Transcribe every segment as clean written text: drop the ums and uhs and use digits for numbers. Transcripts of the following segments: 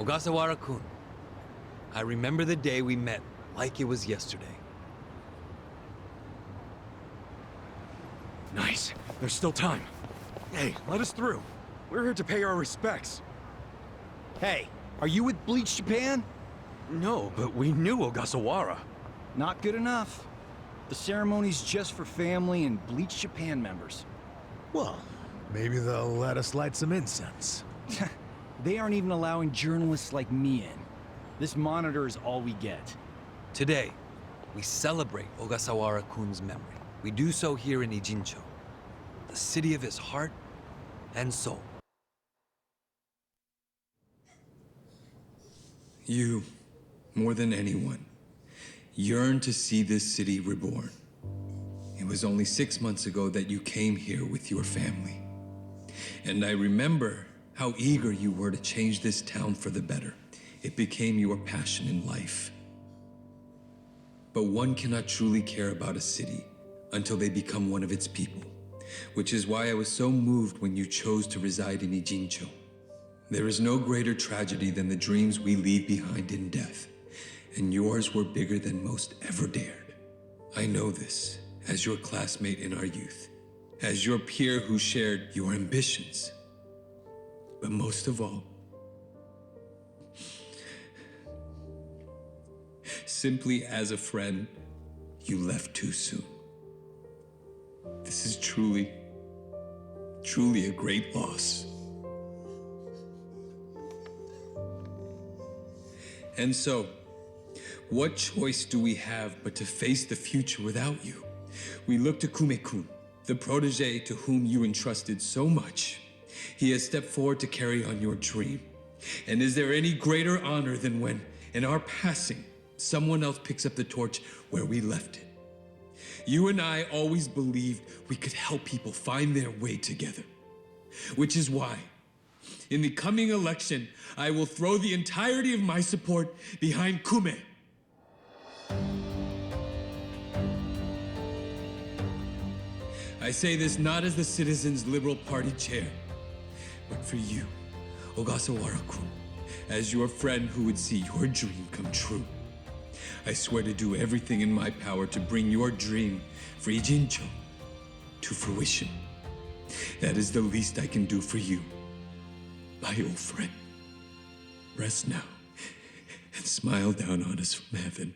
Ogasawara-kun, I remember the day we met like it was yesterday. Nice. There's still time. Hey, let us through. We're here to pay our respects. Hey, are you with Bleach Japan? No, but we knew Ogasawara. Not good enough. The ceremony's just for family and Bleach Japan members. Well, maybe they'll let us light some incense. They aren't even allowing journalists like me in. This monitor is all we get. Today, we celebrate Ogasawara-kun's memory. We do so here in Ijincho, the city of his heart and soul. You, more than anyone, yearn to see this city reborn. It was only 6 months ago that you came here with your family. And I remember how eager you were to change this town for the better. It became your passion in life. But one cannot truly care about a city until they become one of its people, which is why I was so moved when you chose to reside in Ijincho. There is no greater tragedy than the dreams we leave behind in death, and yours were bigger than most ever dared. I know this as your classmate in our youth, as your peer who shared your ambitions. But most of all, simply as a friend, you left too soon. This is truly a great loss. And so, what choice do we have but to face the future without you? We look to Kume-kun, the protege to whom you entrusted so much. He has stepped forward to carry on your dream. And is there any greater honor than when, in our passing, someone else picks up the torch where we left it? You and I always believed we could help people find their way together. Which is why, in the coming election, I will throw the entirety of my support behind Kume. I say this not as the Citizens Liberal Party chair, but for you, Ogasawara-kun, as your friend who would see your dream come true. I swear to do everything in my power to bring your dream for Ijincho to fruition. That is the least I can do for you, my old friend. Rest now and smile down on us from heaven.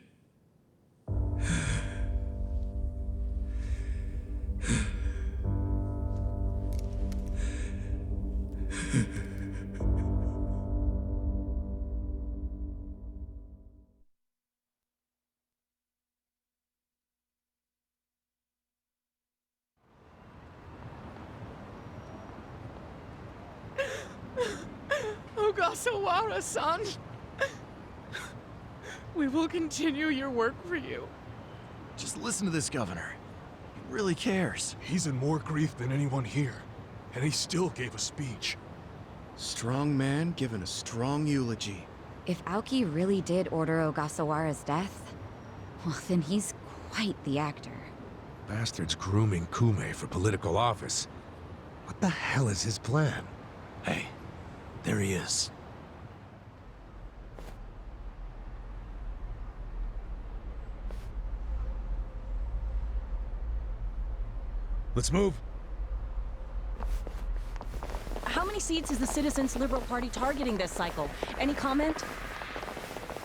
Ogasawara-san, we will continue your work for you. Just listen to this governor. He really cares. He's in more grief than anyone here, and he still gave a speech. Strong man giving a strong eulogy. If Aoki really did order Ogasawara's death, well, then he's quite the actor. Bastard's grooming Kume for political office. What the hell is his plan? Hey, there he is. Let's move. How many seats is the Citizens Liberal Party targeting this cycle? Any comment?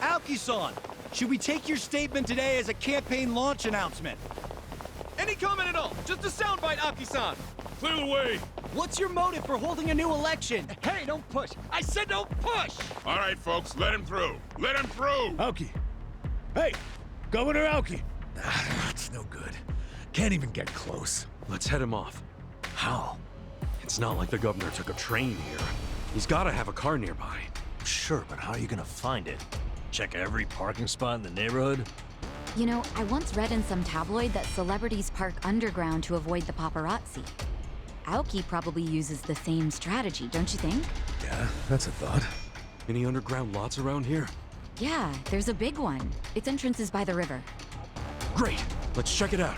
Aoki-san, should we take your statement today as a campaign launch announcement? Any comment at all? Just a soundbite, Aoki-san. Clear the way! What's your motive for holding a new election? Hey, don't push! I said don't push! All right, folks, let him through. Let him through! Aoki! Hey! Governor Aoki! That's no good. Can't even get close. Let's head him off. How? It's not like the governor took a train here. He's gotta have a car nearby. Sure, but how are you gonna find it? Check every parking spot in the neighborhood? You know, I once read in some tabloid that celebrities park underground to avoid the paparazzi. Aoki probably uses the same strategy, don't you think? Yeah, that's a thought. Any underground lots around here? Yeah, there's a big one. Its entrance is by the river. Great! Let's check it out.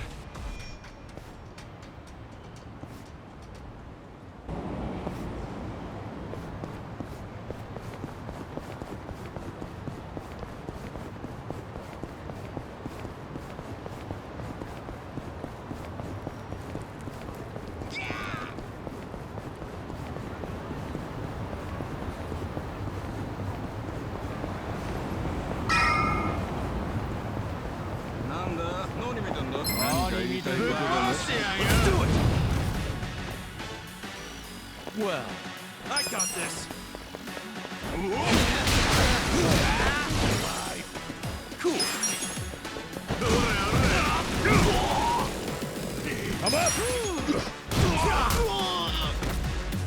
Do it! Well, I got this. Cool. I'm up!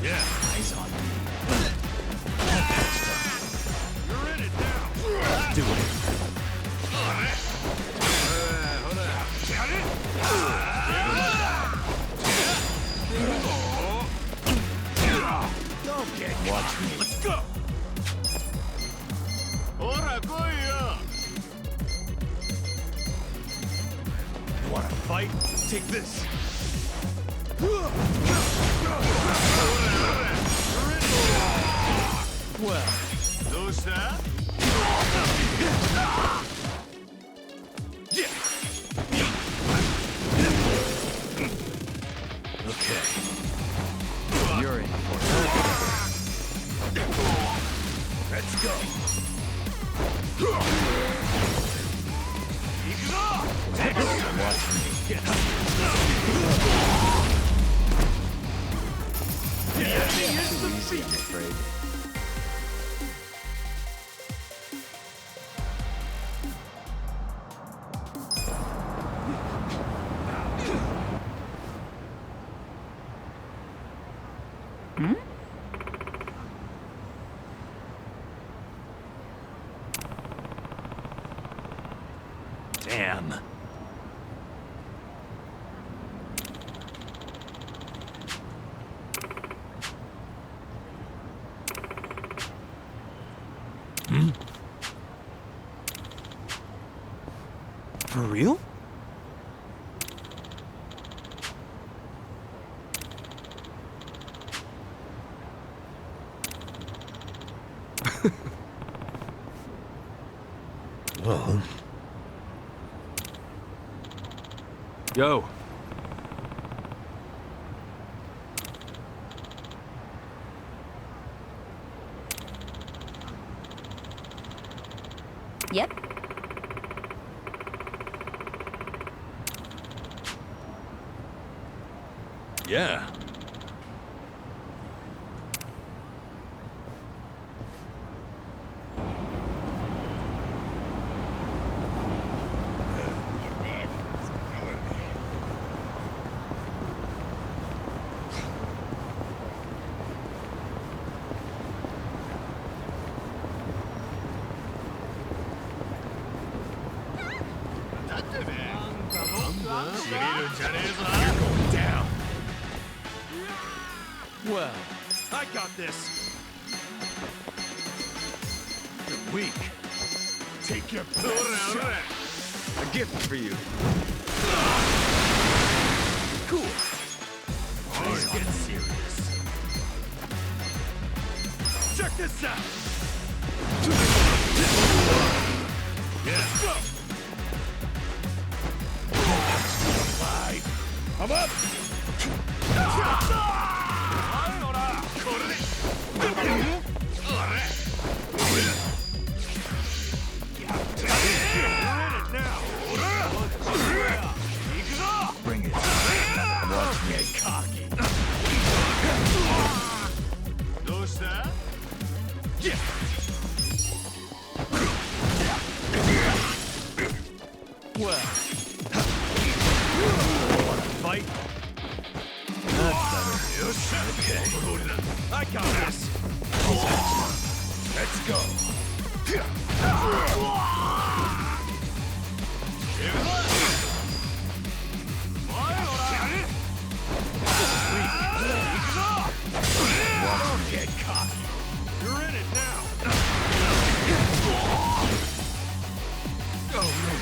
Yeah. Eyes on me. You're in it now. Let's do it. Don't get Watch me. Let's go! You wanna fight? Take this. Well, Okay. you're in for it. Let's go. Watch me. Easy, I'm afraid. Damn. For real? Well, Yo. Yep. Yeah. Well, I got this. You're weak. Take your best shot. A gift for you. Cool. Let's get serious. Check this out. Let's go. I'm up. Bring it. Watch me get cocky. Yeah. Well. Wanna fight? That's better. Okay. I got this. Let's go. Watch me get cocky. You're in it now. Oh, man.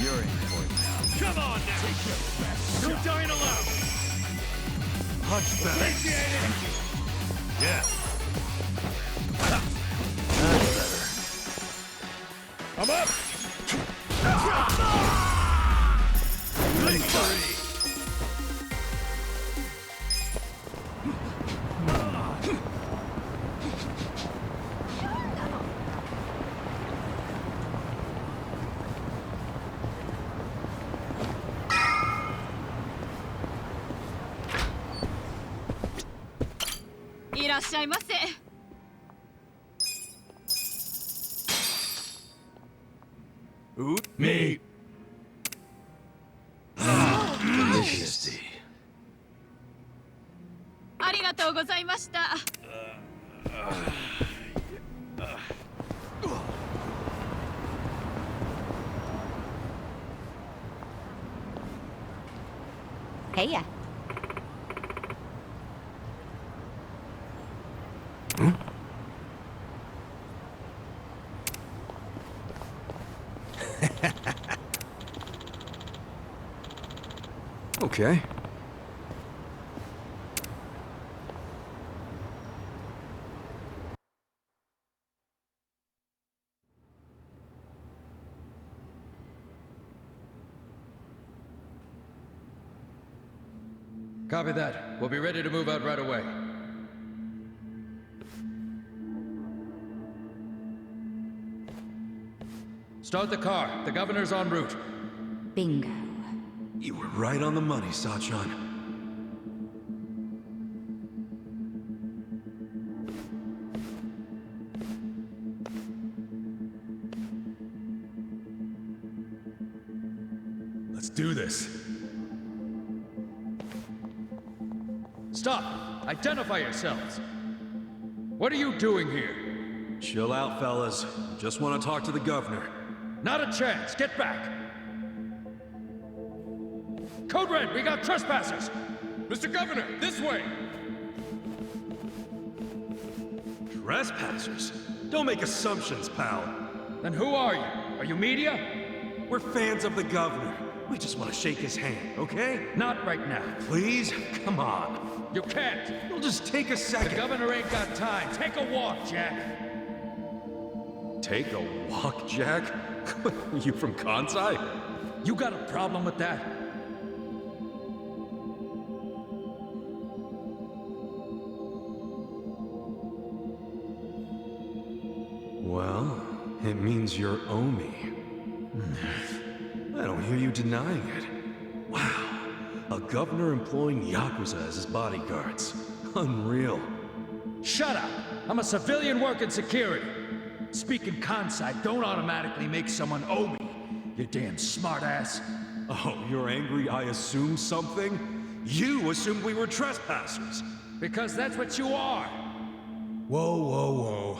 You're in for it now. Come on now. Take your best. You're dying alone. Punch back. Thank you. Yeah. That's better. I'm up. Victory. らっしゃいませ。Me. Delicious. ありがとうございました。Hey ya. Okay. Copy that. We'll be ready to move out right away. Start the car. The governor's en route. Bingo. You were right on the money, Sachan. Let's do this. Stop! Identify yourselves! What are you doing here? Chill out, fellas. Just want to talk to the governor. Not a chance! Get back! Code Red, we got trespassers! Mr. Governor, this way! Trespassers? Don't make assumptions, pal. Then who are you? Are you media? We're fans of the governor. We just want to shake his hand, okay? Not right now. Please? Come on. You can't! It'll just take a The second. governor ain't got time. Take a walk, Jack. Take a walk, Jack? You from Kansai? You got a problem with that? Well, it means you're Omi. I don't hear you denying it. Wow. A governor employing Yakuza as his bodyguards. Unreal. Shut up! I'm a civilian working security. Speaking Kansai don't automatically make someone owe me, you damn smartass. Oh, you're angry I assumed something? You assumed we were trespassers. Because that's what you are. Whoa, whoa, whoa.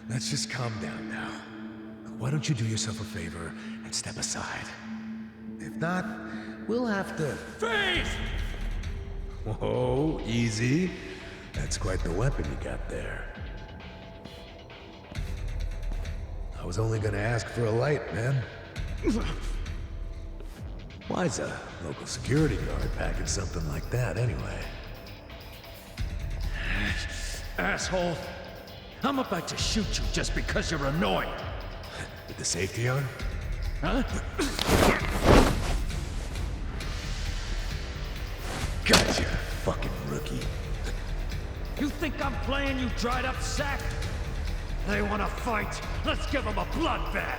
Let's just calm down now. Why don't you do yourself a favor and step aside? If not, we'll have to... Freeze! Whoa, easy. That's quite the weapon you got there. I was only gonna ask for a light, man. Why's a local security guard packing something like that, anyway? Asshole! I'm about to shoot you just because you're annoying. With the safety on? Huh? Gotcha, fucking rookie. You think I'm playing, you dried up sack? They wanna fight? Let's give them a bloodbath!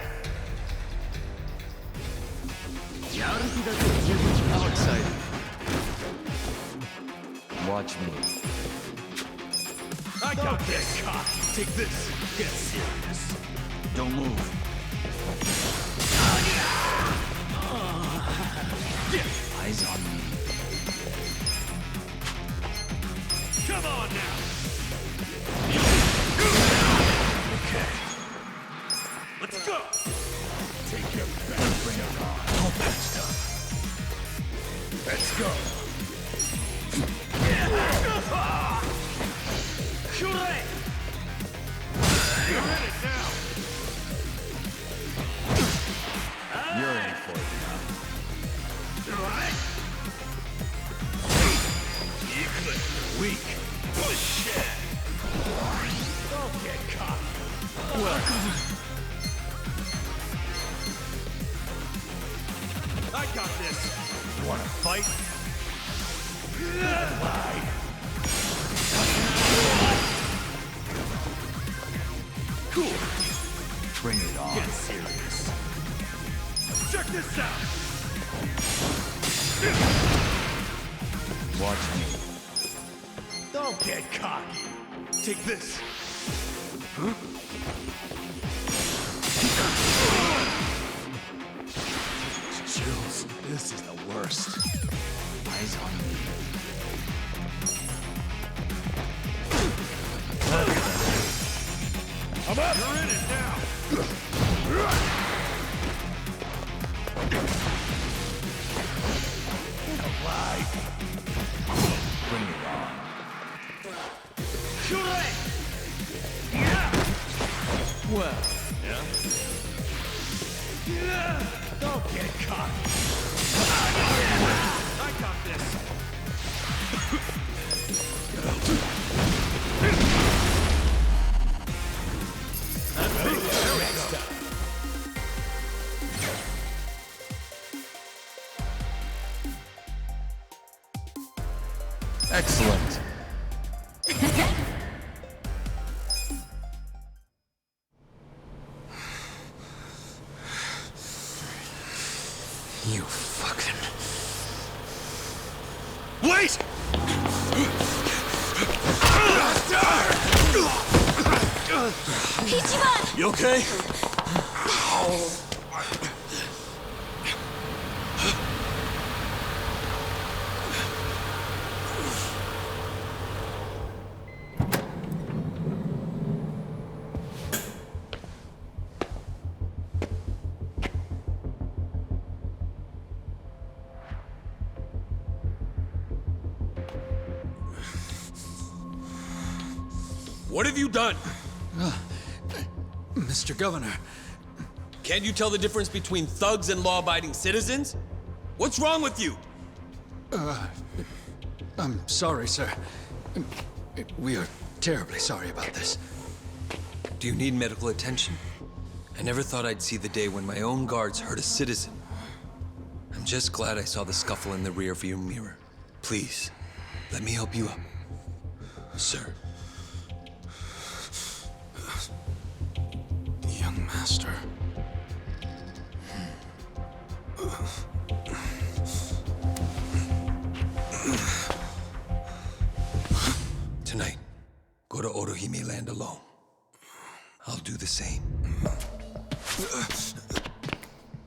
How exciting. Watch me. I got this! Take this! Get serious! Don't move. Eyes on me. Come on now! Okay. Let's go! Take your best. Bring it on. All patched up. Let's go! Shure! You're in it now! You're in for it now. Weak. Bullshit! Don't get caught. I got this. You wanna fight? Lie. Cool. Bring it on. Get serious. Check this out. Watch me. Don't get cocky. Take this. Chills. This is the worst. Eyes on me. I'm up. You're in it now. Alive. Bring it on. Too late. Well, yeah? Don't get caught. I got this. Excellent. You fucking... Wait! You okay? What have you done? Mr. Governor, Can't you tell the difference between thugs and law-abiding citizens? What's wrong with you? I'm sorry, sir. We are terribly sorry about this. Do you need medical attention? I never thought I'd see the day when my own guards hurt a citizen. I'm just glad I saw the scuffle in the rearview mirror. Please, let me help you up, sir. Young master. Tonight, go to Orohime Land alone. I'll do the same.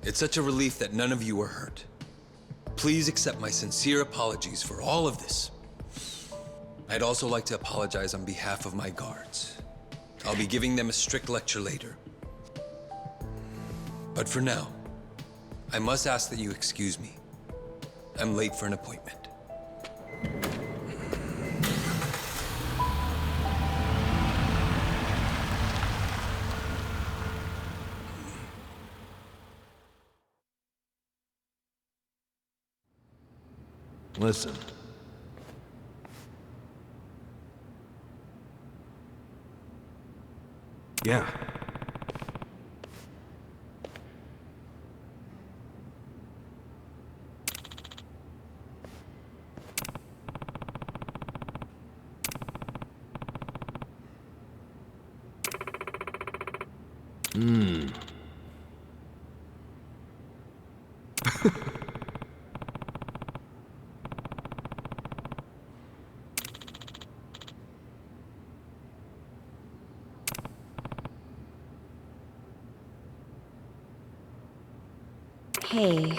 It's such a relief that none of you are hurt. Please accept my sincere apologies for all of this. I'd also like to apologize on behalf of my guards. I'll be giving them a strict lecture later. But for now, I must ask that you excuse me. I'm late for an appointment. Listen. Yeah. Hey.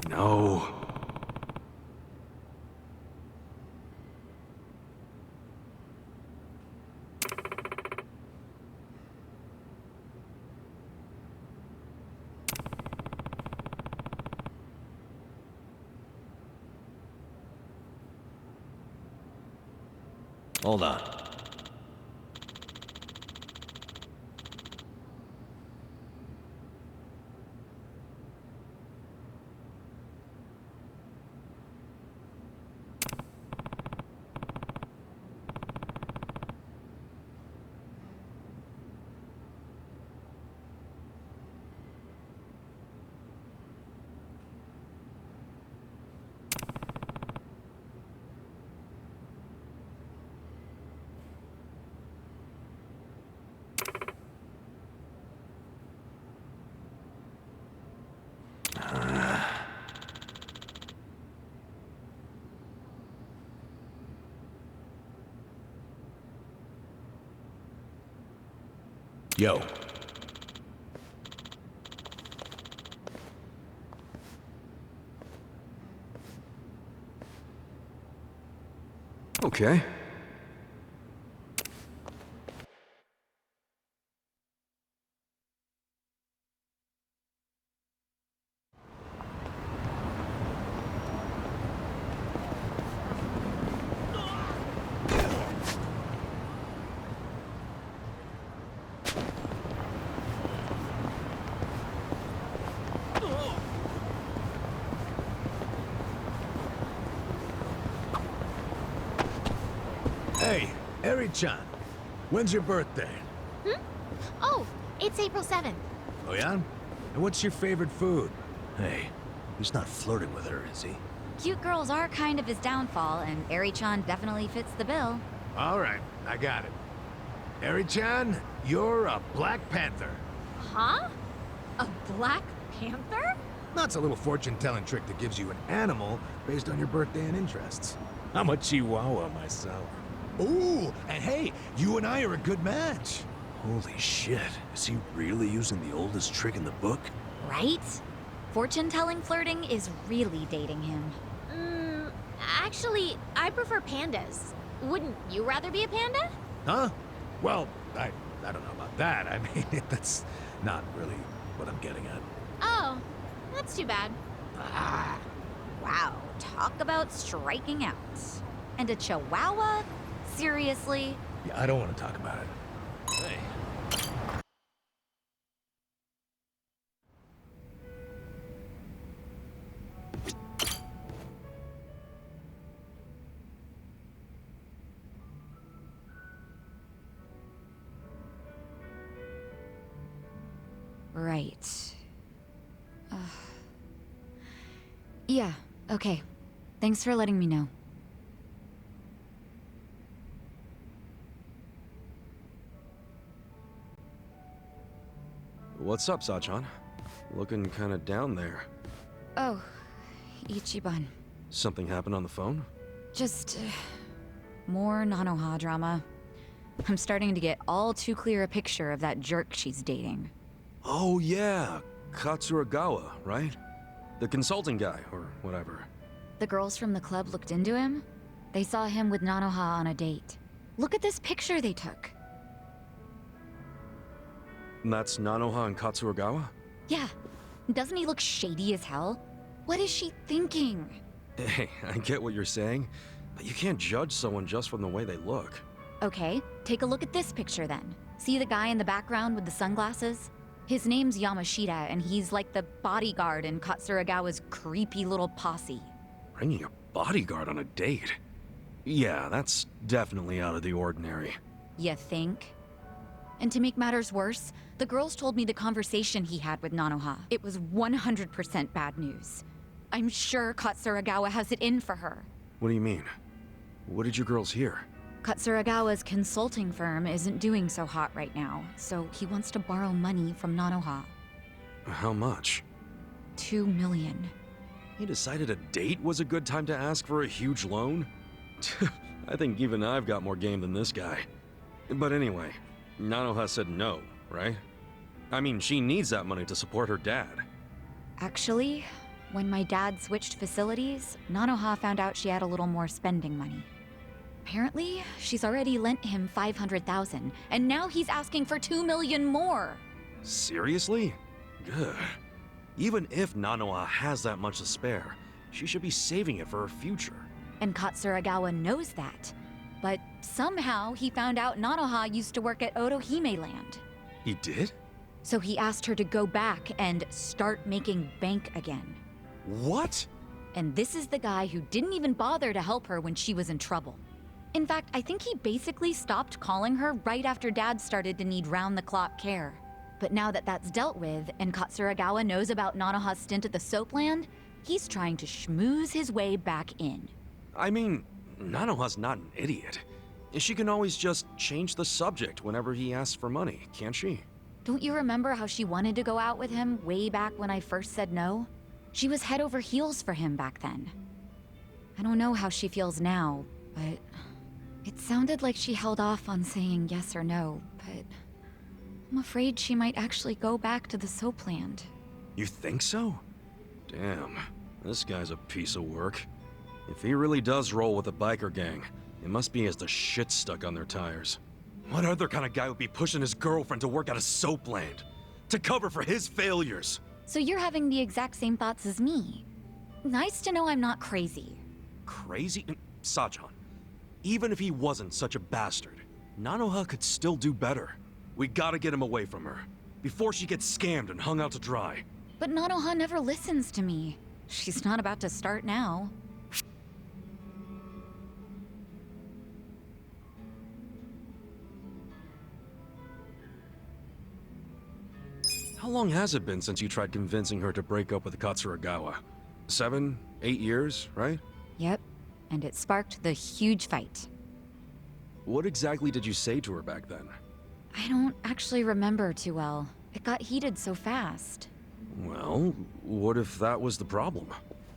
No. Hold on. Yo. Okay. Hey, Eri-chan. When's your birthday? Oh, it's April 7th. Oh yeah? And what's your favorite food? Hey, he's not flirting with her, is he? Cute girls are kind of his downfall, and Eri-chan definitely fits the bill. All right, I got it. Eri-chan, you're a Black Panther. Huh? A Black Panther? That's a little fortune-telling trick that gives you an animal based on your birthday and interests. I'm a Chihuahua myself. Ooh, and hey, you and I are a good match. Holy shit, is he really using the oldest trick in the book? Right? Fortune-telling flirting is really dating him. Actually, I prefer pandas. Wouldn't you rather be a panda? Huh? Well, I don't know about that. I mean, that's not really what I'm getting at. Oh, that's too bad. Wow, talk about striking out. And a chihuahua? Seriously? Yeah, I don't want to talk about it. Hey. Right. Yeah, okay. Thanks for letting me know. What's up, Sachan? Looking kinda down there. Oh, Ichiban. Something happened on the phone? Just more Nanoha drama. I'm starting to get all too clear a picture of that jerk she's dating. Oh yeah, Katsuragawa, right? The consulting guy, or whatever. The girls from the club looked into him. They saw him with Nanoha on a date. Look at this picture they took. And that's Nanoha and Katsuragawa? Yeah. Doesn't he look shady as hell? What is she thinking? Hey, I get what you're saying, but you can't judge someone just from the way they look. Okay, take a look at this picture then. See the guy in the background with the sunglasses? His name's Yamashita, and he's like the bodyguard in Katsuragawa's creepy little posse. Bringing a bodyguard on a date? Yeah, that's definitely out of the ordinary. You think? And to make matters worse, the girls told me the conversation he had with Nanoha. It was 100% bad news. I'm sure Katsuragawa has it in for her. What do you mean? What did you girls hear? Katsuragawa's consulting firm isn't doing so hot right now, so he wants to borrow money from Nanoha. How much? 2 million. He decided a date was a good time to ask for a huge loan? I think even I've got more game than this guy. But anyway, Nanoha said no, right? I mean, she needs that money to support her dad. Actually, when my dad switched facilities, Nanoha found out she had a little more spending money. Apparently, she's already lent him 500,000, and now he's asking for 2 million more. Seriously? Good. Even if Nanoha has that much to spare, she should be saving it for her future. And Katsuragawa knows that. But somehow he found out Nanoha used to work at Otohime Land. He did? So he asked her to go back and start making bank again. What? And this is the guy who didn't even bother to help her when she was in trouble. In fact, I think he basically stopped calling her right after Dad started to need round-the-clock care. But now that that's dealt with, and Katsuragawa knows about Nanoha's stint at the Soapland, he's trying to schmooze his way back in. I mean, Nanoha's not an idiot. She can always just change the subject whenever he asks for money, can't she? Don't you remember how she wanted to go out with him way back when I first said no? She was head over heels for him back then. I don't know how she feels now, but it sounded like she held off on saying yes or no, but I'm afraid she might actually go back to the soapland. You think so? Damn, this guy's a piece of work. If he really does roll with a biker gang, it must be as the shit stuck on their tires. What other kind of guy would be pushing his girlfriend to work at a soapland? To cover for his failures? So you're having the exact same thoughts as me. Nice to know I'm not crazy. Crazy? Sajan, even if he wasn't such a bastard, Nanoha could still do better. We gotta get him away from her, before she gets scammed and hung out to dry. But Nanoha never listens to me. She's not about to start now. How long has it been since you tried convincing her to break up with Katsuragawa? 7, 8 years, right? Yep, and it sparked the huge fight. What exactly did you say to her back then? I don't actually remember too well. It got heated so fast. Well, what if that was the problem?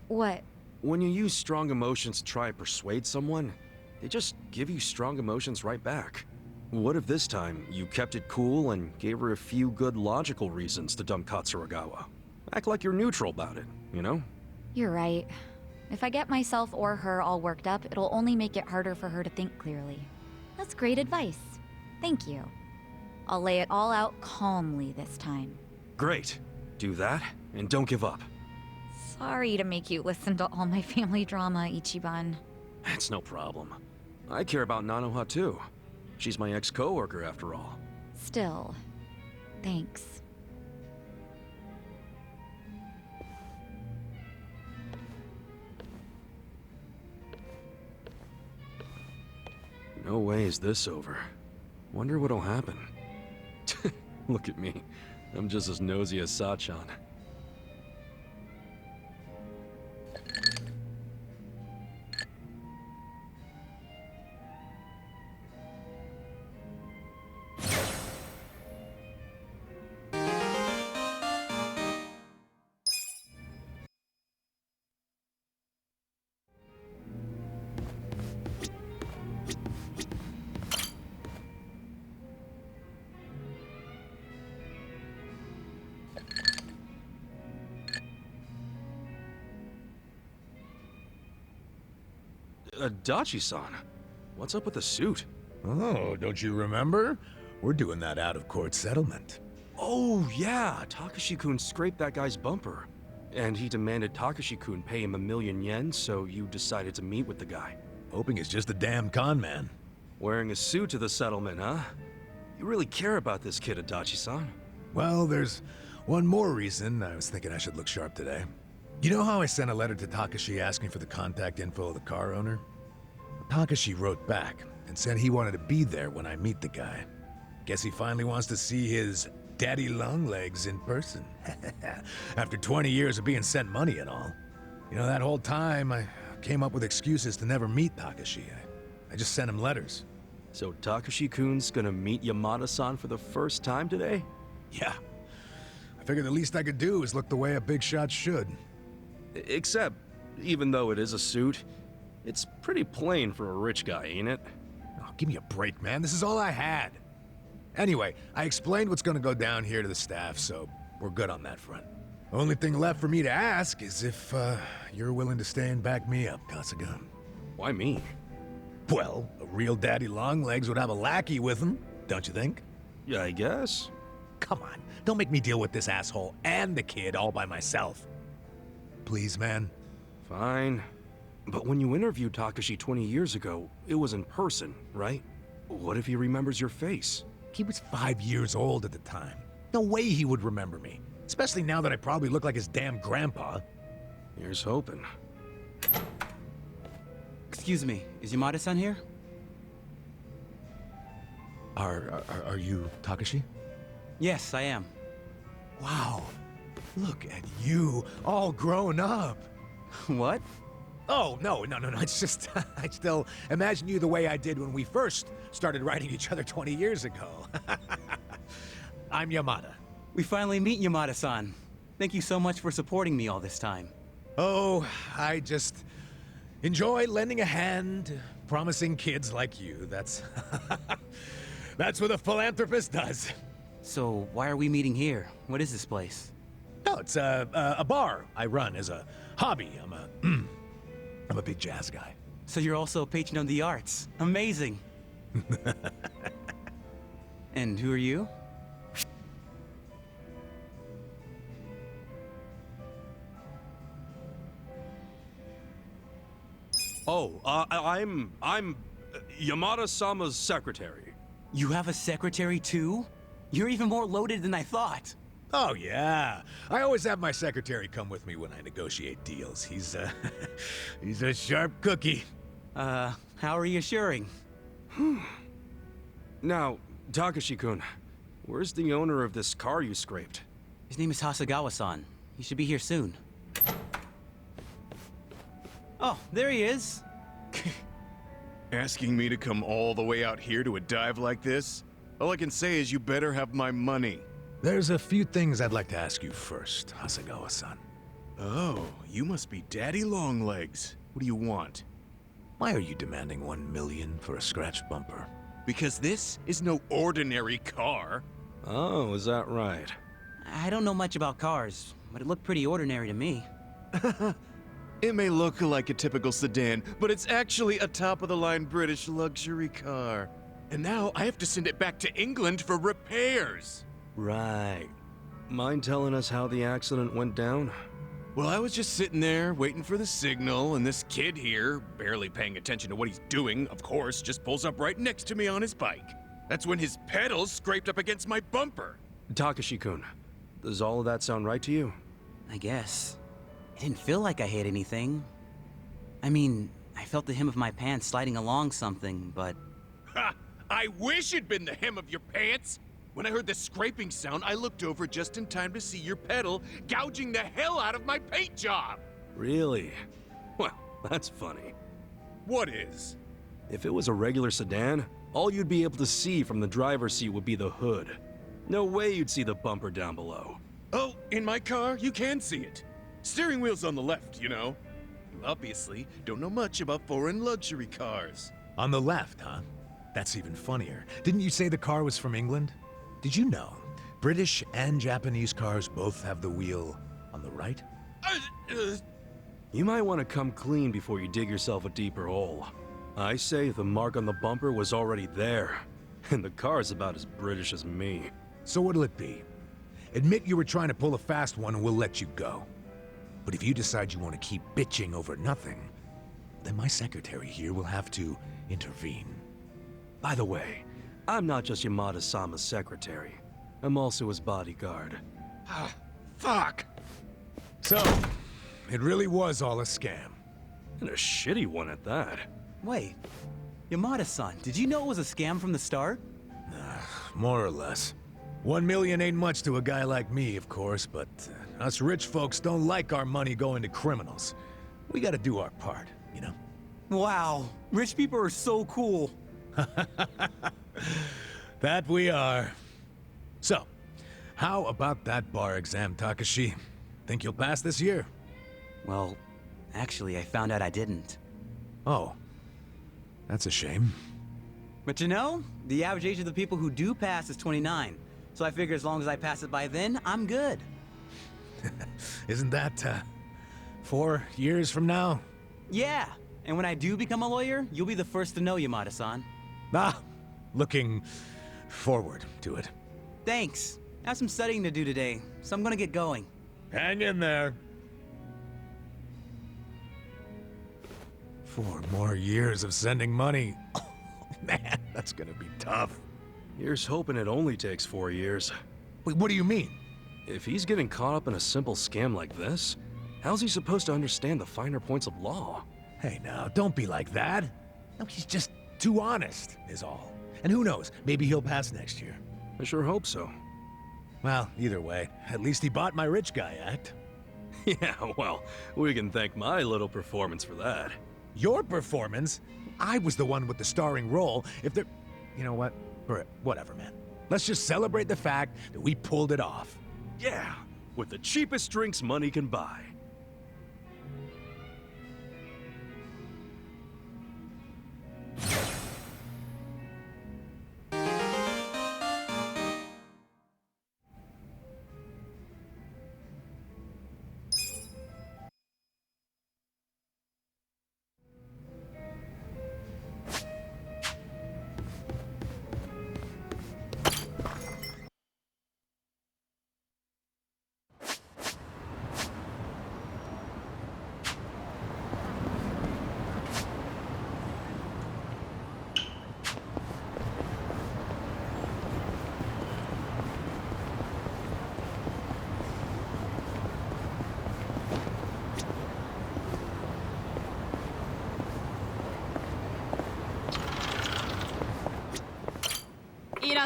What? When you use strong emotions to try and persuade someone, they just give you strong emotions right back. What if this time you kept it cool and gave her a few good logical reasons to dump Katsuragawa? Act like you're neutral about it, you know? You're right. If I get myself or her all worked up, it'll only make it harder for her to think clearly. That's great advice. Thank you. I'll lay it all out calmly this time. Great. Do that, and don't give up. Sorry to make you listen to all my family drama, Ichiban. It's no problem. I care about Nanoha too. She's my ex-coworker after all. Still, thanks. No way is this over. Wonder what'll happen. Look at me. I'm just as nosy as Sachan. Dachi-san, what's up with the suit? Oh, don't you remember? We're doing that out-of-court settlement. Oh, yeah, Takashi-kun scraped that guy's bumper. And he demanded Takashi-kun pay him 1,000,000 yen, so you decided to meet with the guy. Hoping it's just a damn con man. Wearing a suit to the settlement, huh? You really care about this kid, Adachi-san. Well, there's one more reason I was thinking I should look sharp today. You know how I sent a letter to Takashi asking for the contact info of the car owner? Takashi wrote back and said he wanted to be there when I meet the guy. Guess he finally wants to see his daddy longlegs in person. After 20 years of being sent money and all. You know, that whole time I came up with excuses to never meet Takashi. I just sent him letters. So Takashi-kun's gonna meet Yamada-san for the first time today? Yeah. I figured the least I could do is look the way a big shot should. Except, even though it is a suit, it's pretty plain for a rich guy, ain't it? Oh, give me a break, man. This is all I had. Anyway, I explained what's gonna go down here to the staff, so we're good on that front. Only thing left for me to ask is if, you're willing to stay and back me up, Kasuga. Why me? Well, a real daddy longlegs would have a lackey with him, don't you think? Yeah, I guess. Come on, don't make me deal with this asshole and the kid all by myself. Please, man. Fine. But when you interviewed Takashi 20 years ago, it was in person, right? What if he remembers your face? He was 5 years old at the time. No way he would remember me. Especially now that I probably look like his damn grandpa. Here's hoping. Excuse me, is Yamada-san here? Are you Takashi? Yes, I am. Wow. Look at you, all grown up. What? Oh, no. It's just, I still imagine you the way I did when we first started writing each other 20 years ago. I'm Yamada. We finally meet Yamada-san. Thank you so much for supporting me all this time. Oh, I just enjoy lending a hand to promising kids like you. That's what a philanthropist does. So, why are we meeting here? What is this place? No, it's a bar I run as a hobby. I'm a big jazz guy. So you're also a patron of the arts. Amazing. And who are you? Oh, I'm Yamada-sama's secretary. You have a secretary too? You're even more loaded than I thought. Oh, yeah. I always have my secretary come with me when I negotiate deals. He's a sharp cookie. How reassuring. Now, Takashi-kun, where's the owner of this car you scraped? His name is Hasegawa-san. He should be here soon. Oh, there he is. Asking me to come all the way out here to a dive like this? All I can say is you better have my money. There's a few things I'd like to ask you first, Hasegawa-san. Oh, you must be Daddy Longlegs. What do you want? Why are you demanding $1 million for a scratched bumper? Because this is no ordinary car. Oh, is that right? I don't know much about cars, but it looked pretty ordinary to me. It may look like a typical sedan, but it's actually a top-of-the-line British luxury car. And now I have to send it back to England for repairs. Right. Mind telling us how the accident went down? Well, I was just sitting there waiting for the signal, and this kid here, barely paying attention to what he's doing, of course, just pulls up right next to me on his bike. That's when his pedals scraped up against my bumper. Takashi-kun, does all of that sound right to you? I guess. It didn't feel like I hit anything. I mean, I felt the hem of my pants sliding along something, but... Ha! I wish it'd been the hem of your pants! When I heard the scraping sound, I looked over just in time to see your pedal gouging the hell out of my paint job! Really? Well, that's funny. What is? If it was a regular sedan, all you'd be able to see from the driver's seat would be the hood. No way you'd see the bumper down below. Oh, in my car, you can see it. Steering wheel's on the left, you know. You obviously don't know much about foreign luxury cars. On the left, huh? That's even funnier. Didn't you say the car was from England? Did you know British and Japanese cars both have the wheel on the right? You might want to come clean before you dig yourself a deeper hole. I say the mark on the bumper was already there, and the car's about as British as me. So what'll it be? Admit you were trying to pull a fast one and we'll let you go. But if you decide you want to keep bitching over nothing, then my secretary here will have to intervene. By the way, I'm not just Yamada-sama's secretary. I'm also his bodyguard. Fuck! So, it really was all a scam. And a shitty one at that. Wait, Yamada-san, did you know it was a scam from the start? More or less. 1 million ain't much to a guy like me, of course, but us rich folks don't like our money going to criminals. We gotta do our part, you know? Wow, rich people are so cool. That we are. So, how about that bar exam, Takashi? Think you'll pass this year? Well, actually, I found out I didn't. Oh. That's a shame. But you know, the average age of the people who do pass is 29. So I figure as long as I pass it by then, I'm good. Isn't that, 4 years from now? Yeah, and when I do become a lawyer, you'll be the first to know, Yamada-san. Looking forward to it. Thanks. I have some studying to do today, so I'm gonna get going. Hang in there. 4 more years of sending money. Oh, man, that's gonna be tough. Here's hoping it only takes 4 years. Wait, what do you mean? If he's getting caught up in a simple scam like this, how's he supposed to understand the finer points of law? Hey now, don't be like that. No, he's just too honest, is all. And who knows, maybe he'll pass next year. I sure hope so. Well, either way, at least he bought my rich guy act. Yeah, well, we can thank my little performance for that. Your performance? I was the one with the starring role. If there... You know what? Whatever, man. Let's just celebrate the fact that we pulled it off. Yeah, with the cheapest drinks money can buy.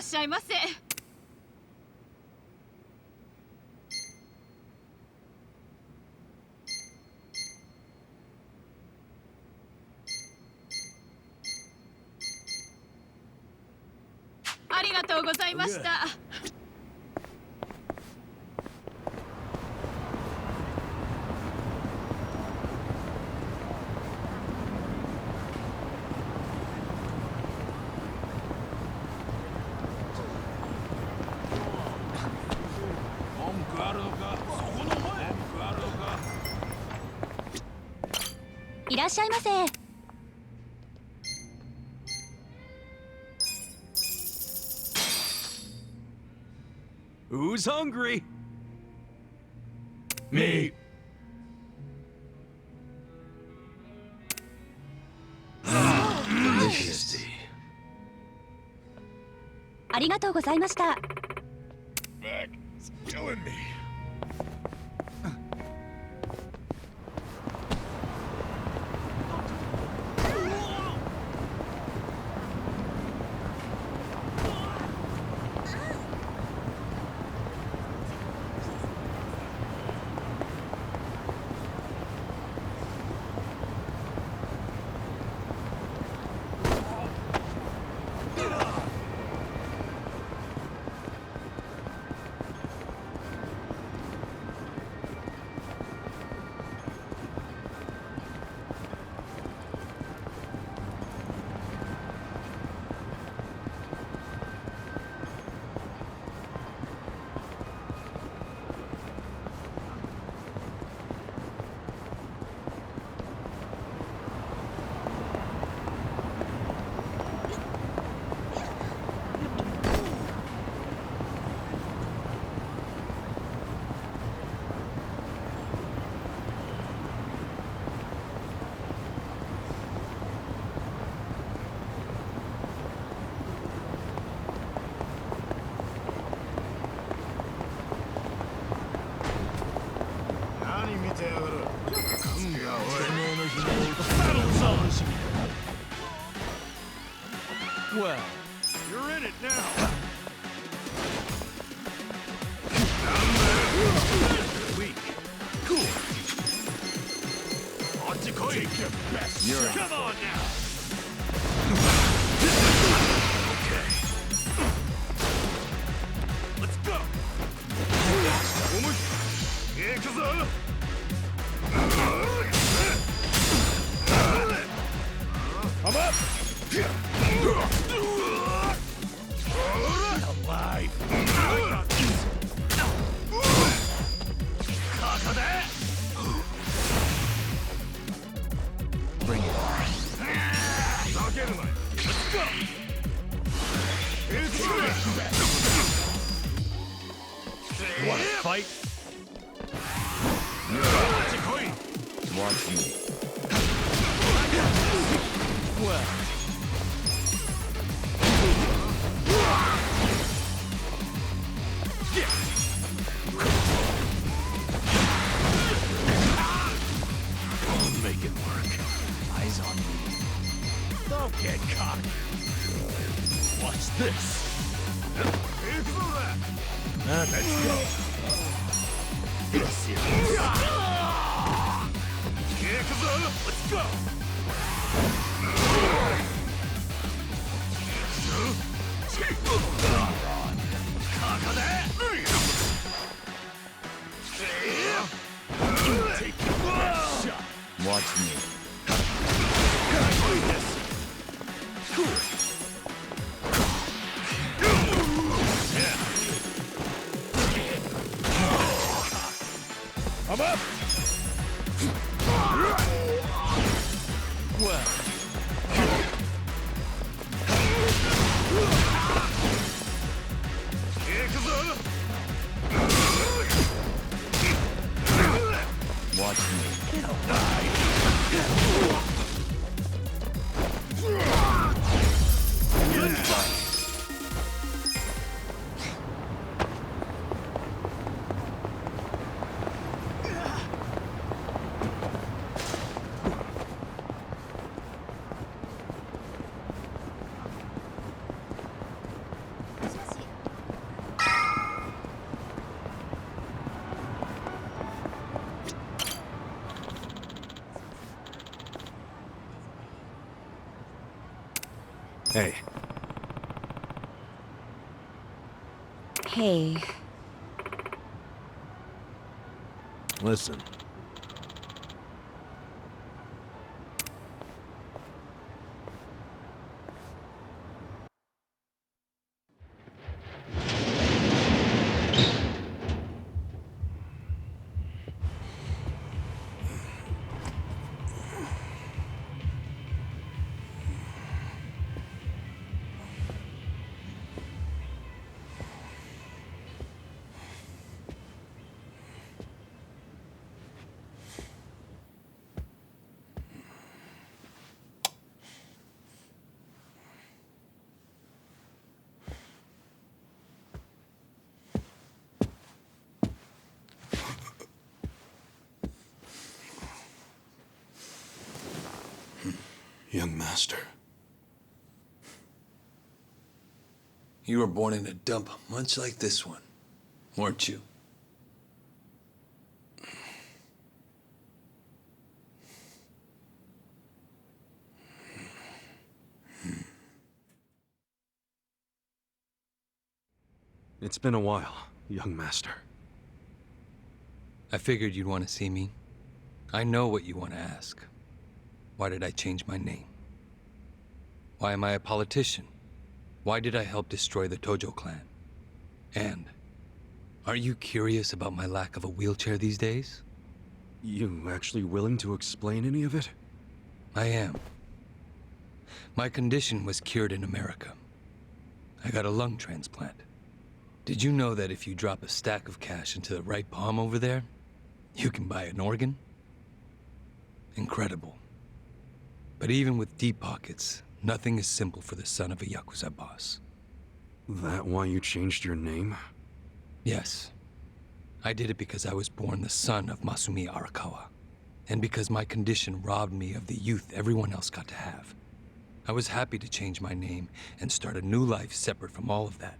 しゃいませ。ありがとうございました。いらっしゃいませ。Who's hungry? Me. Delicious. ありがとうございました。Back. It's killing me. Well, You're in it now. weak. Take your best. Come on now. Okay. Let's go. Yakuza. I'm up. Alive. Bring it on. I'll get him. Let's go. It's You want to fight? Watch me. Well. I'll make it work. Eyes on me. Don't get cocky. Watch this. Let's go. This is Yakuza, let's go. Take your best shot. Watch me. I'm up. Well. Watch me. Hey. Hey. Listen. Young master. You were born in a dump much like this one, weren't you? It's been a while, young master. I figured you'd want to see me. I know what you want to ask. Why did I change my name? Why am I a politician? Why did I help destroy the Tojo clan? And are you curious about my lack of a wheelchair these days? You actually willing to explain any of it? I am. My condition was cured in America. I got a lung transplant. Did you know that if you drop a stack of cash into the right palm over there, you can buy an organ? Incredible. But even with deep pockets, nothing is simple for the son of a Yakuza boss. That why you changed your name? Yes. I did it because I was born the son of Masumi Arakawa, and because my condition robbed me of the youth everyone else got to have. I was happy to change my name and start a new life separate from all of that.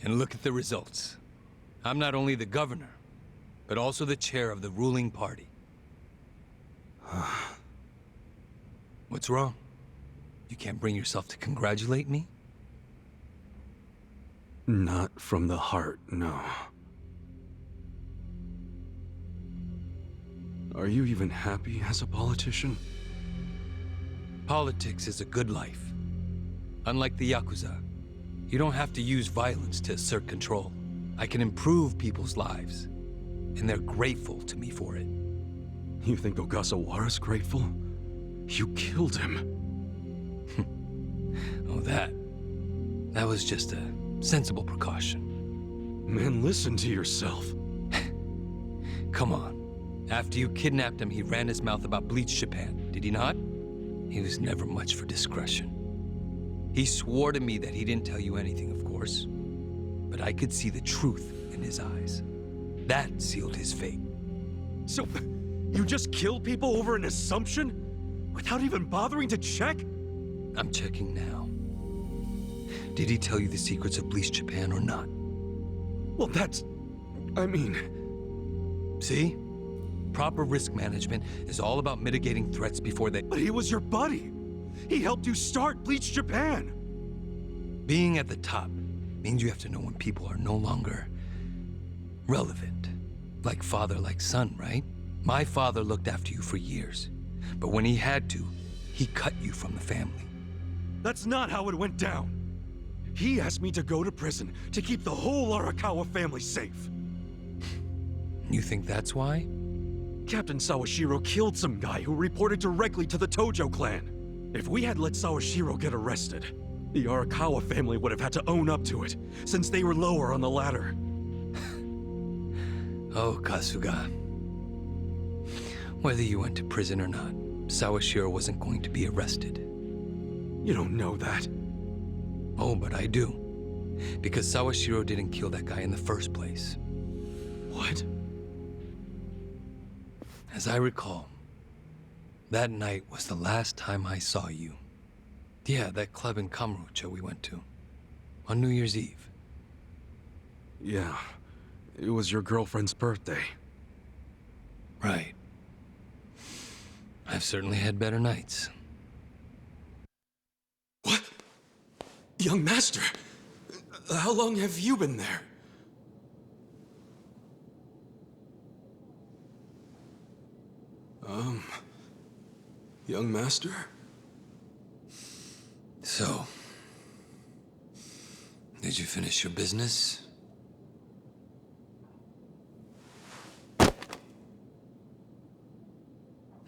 And look at the results. I'm not only the governor, but also the chair of the ruling party. What's wrong? You can't bring yourself to congratulate me? Not from the heart, no. Are you even happy as a politician? Politics is a good life. Unlike the Yakuza, you don't have to use violence to assert control. I can improve people's lives, and they're grateful to me for it. You think Ogasawara's grateful? You killed him. Oh, that was just a sensible precaution. Man, listen to yourself. Come on. After you kidnapped him, he ran his mouth about Bleach Japan, did he not? He was never much for discretion. He swore to me that he didn't tell you anything, of course. But I could see the truth in his eyes. That sealed his fate. So, you just killed people over an assumption? Without even bothering to check? I'm checking now. Did he tell you the secrets of Bleach Japan or not? Well, I mean... See? Proper risk management is all about mitigating threats before they... But he was your buddy! He helped you start Bleach Japan! Being at the top means you have to know when people are no longer relevant. Like father, like son, right? My father looked after you for years. But when he had to, he cut you from the family. That's not how it went down. He asked me to go to prison to keep the whole Arakawa family safe. You think that's why? Captain Sawashiro killed some guy who reported directly to the Tojo clan. If we had let Sawashiro get arrested, the Arakawa family would have had to own up to it, since they were lower on the ladder. Oh, Kasuga. Whether you went to prison or not, Sawashiro wasn't going to be arrested. You don't know that. Oh, but I do. Because Sawashiro didn't kill that guy in the first place. What? As I recall, that night was the last time I saw you. Yeah, that club in Kamurocho we went to. On New Year's Eve. Yeah. It was your girlfriend's birthday. Right. I've certainly had better nights. Young master, how long have you been there? Young master? So, did you finish your business?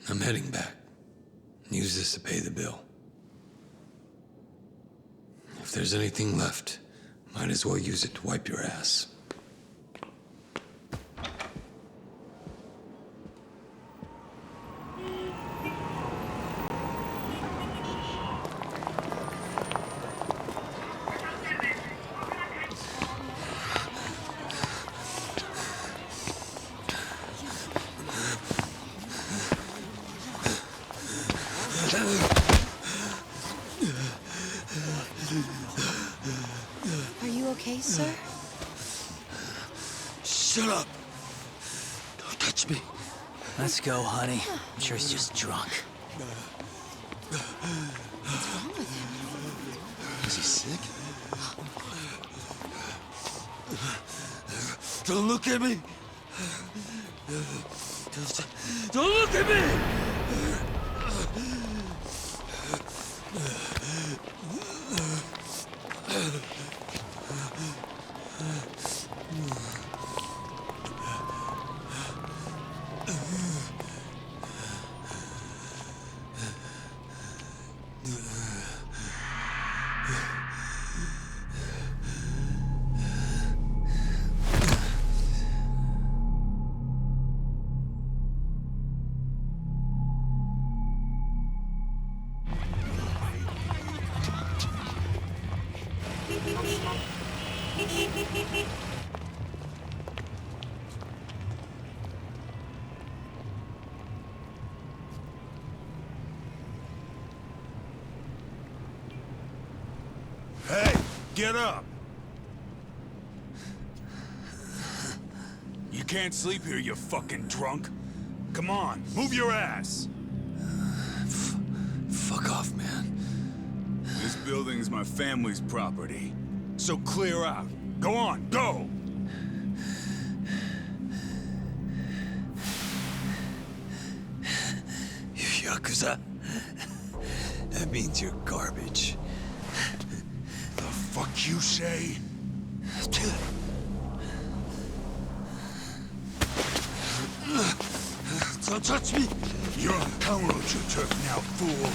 I'm heading back. Use this to pay the bill. If there's anything left, might as well use it to wipe your ass. Are you okay, sir? Shut up! Don't touch me. Let's go, honey. I'm sure he's just drunk. What's wrong with him? Is he sick? Don't look at me! Don't look at me! Hey, get up! You can't sleep here, you fucking drunk. Come on, move your ass! Fuck off, man. This building's my family's property. So clear out. Go on, go! You Yakuza? That means you're garbage. The fuck you say? Don't touch me! You're on Kamurocho turf now, fool.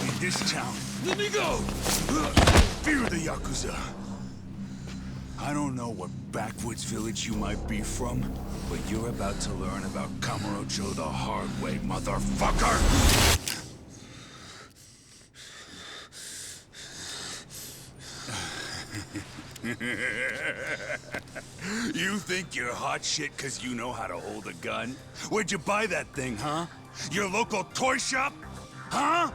In this town, Let me go! fear the Yakuza. I don't know what backwoods village you might be from, but you're about to learn about Kamurocho the hard way, motherfucker! You think you're hot shit because you know how to hold a gun? Where'd you buy that thing, huh? Your local toy shop? Huh?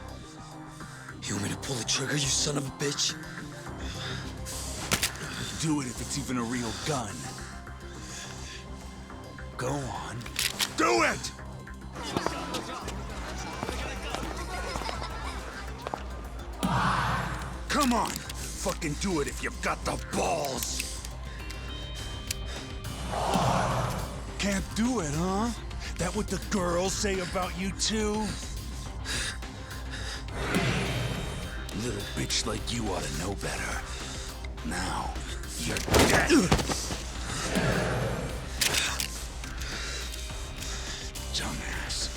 You want me to pull the trigger, you son of a bitch? Do it if it's even a real gun. Go on. Do it! Come on! Fucking do it if you've got the balls! Can't do it, huh? That what the girls say about you too? Little bitch like you ought to know better. Now, you're dead! Dumbass.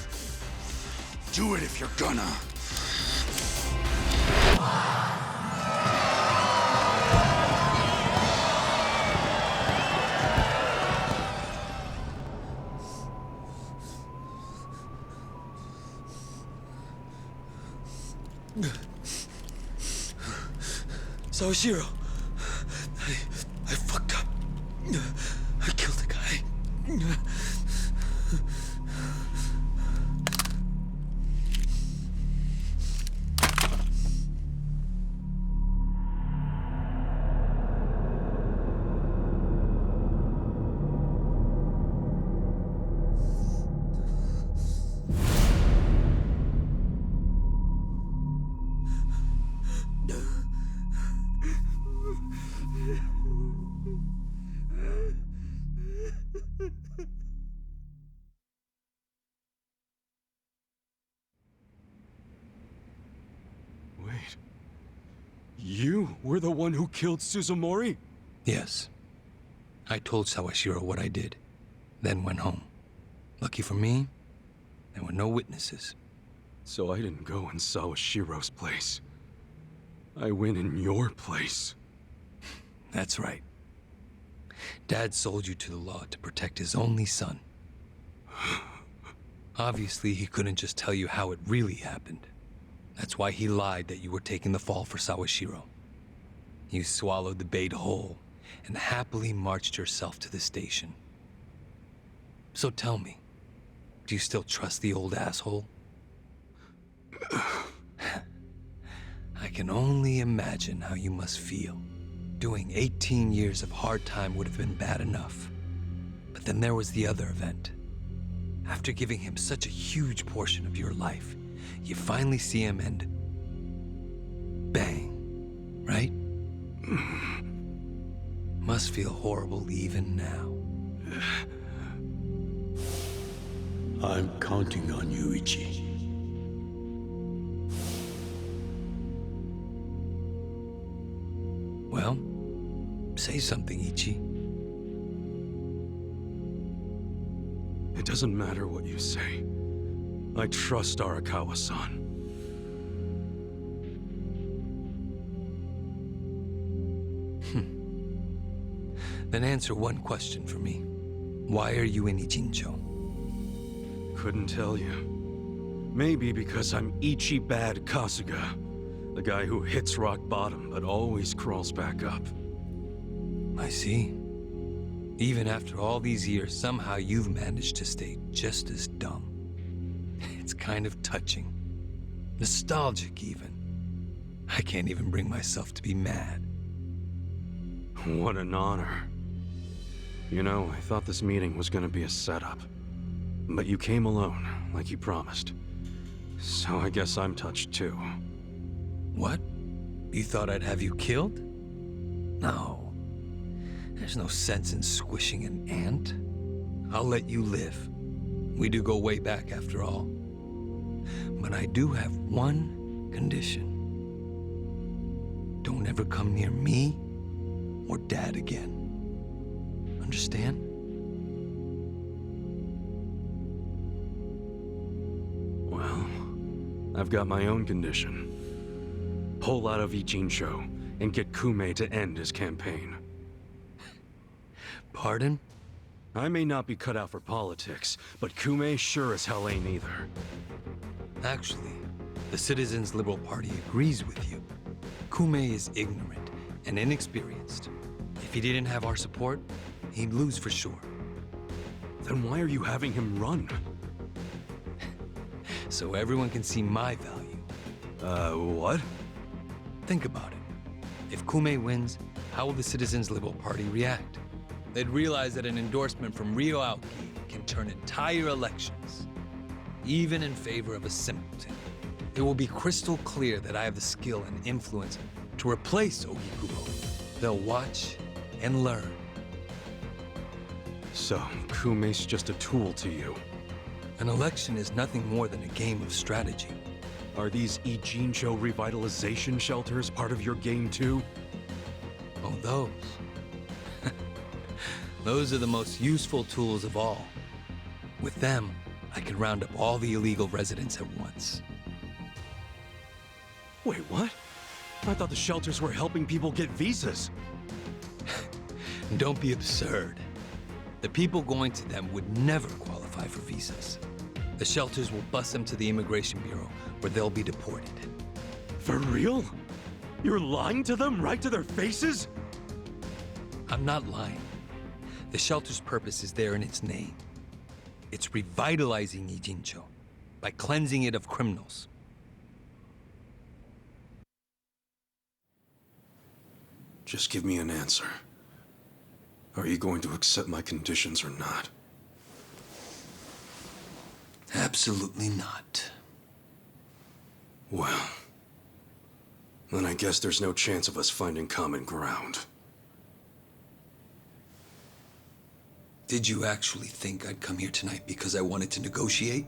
Do it if you're gonna. Sawashiro, I fucked up. I killed a guy. Wait. You were the one who killed Suzumori? Yes. I told Sawashiro what I did, then went home. Lucky for me, there were no witnesses. So I didn't go in Sawashiro's place. I went in your place. That's right. Dad sold you to the law to protect his only son. Obviously, he couldn't just tell you how it really happened. That's why he lied that you were taking the fall for Sawashiro. You swallowed the bait whole and happily marched yourself to the station. So tell me, do you still trust the old asshole? I can only imagine how you must feel. Doing 18 years of hard time would have been bad enough. But then there was the other event. After giving him such a huge portion of your life, you finally see him and... bang, right? Must feel horrible even now. I'm counting on you, Ichi. Well, say something, Ichi. It doesn't matter what you say. I trust Arakawa-san. Then answer one question for me. Why are you in Ijincho? Couldn't tell you. Maybe because I'm Ichi Bad Kasuga. The guy who hits rock bottom but always crawls back up. I see. Even after all these years, somehow you've managed to stay just as dumb. It's kind of touching. Nostalgic, even. I can't even bring myself to be mad. What an honor. You know, I thought this meeting was gonna be a setup. But you came alone, like you promised. So I guess I'm touched too. What? You thought I'd have you killed? No. There's no sense in squishing an ant. I'll let you live. We do go way back after all. But I do have one condition. Don't ever come near me or Dad again. Understand? Well, I've got my own condition. Pull out of Ijincho and get Kume to end his campaign. Pardon? I may not be cut out for politics, but Kume sure as hell ain't either. Actually, the Citizens Liberal Party agrees with you. Kume is ignorant and inexperienced. If he didn't have our support, he'd lose for sure. Then why are you having him run? So everyone can see my value. What? Think about it. If Kume wins, how will the Citizens Liberal Party react? They'd realize that an endorsement from Ryo Aoki can turn entire elections, even in favor of a simpleton. It will be crystal clear that I have the skill and influence to replace Ogikubo. They'll watch and learn. So, Kume's just a tool to you. An election is nothing more than a game of strategy. Are these Ijincho revitalization shelters part of your game too? Oh, those. Those are the most useful tools of all. With them, I can round up all the illegal residents at once. Wait, what? I thought the shelters were helping people get visas. Don't be absurd. The people going to them would never qualify for visas. The shelters will bus them to the Immigration Bureau, where they'll be deported. For real? You're lying to them right to their faces? I'm not lying. The shelter's purpose is there in its name. It's revitalizing Ijincho by cleansing it of criminals. Just give me an answer. Are you going to accept my conditions or not? Absolutely not. Well, then I guess there's no chance of us finding common ground. Did you actually think I'd come here tonight because I wanted to negotiate?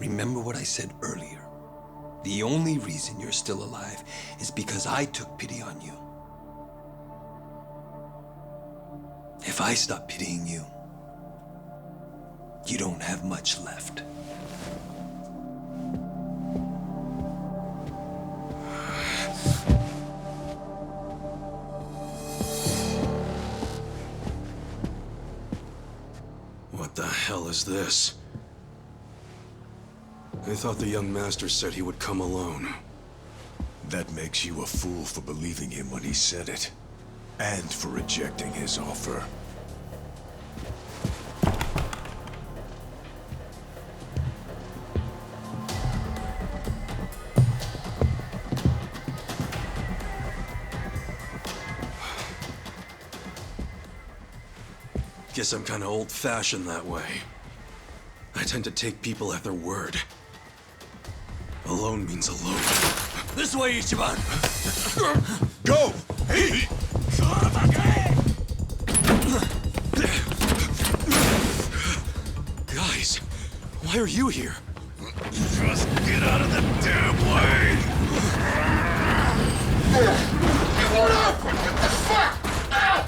Remember what I said earlier. The only reason you're still alive is because I took pity on you. If I stop pitying you, you don't have much left. What the hell is this? I thought the young master said he would come alone. That makes you a fool for believing him when he said it. And for rejecting his offer. Guess I'm kinda old-fashioned that way. I tend to take people at their word. Alone means alone. This way, Ichiban! Go! Hey! Guys, why are you here? Just get out of the damn way!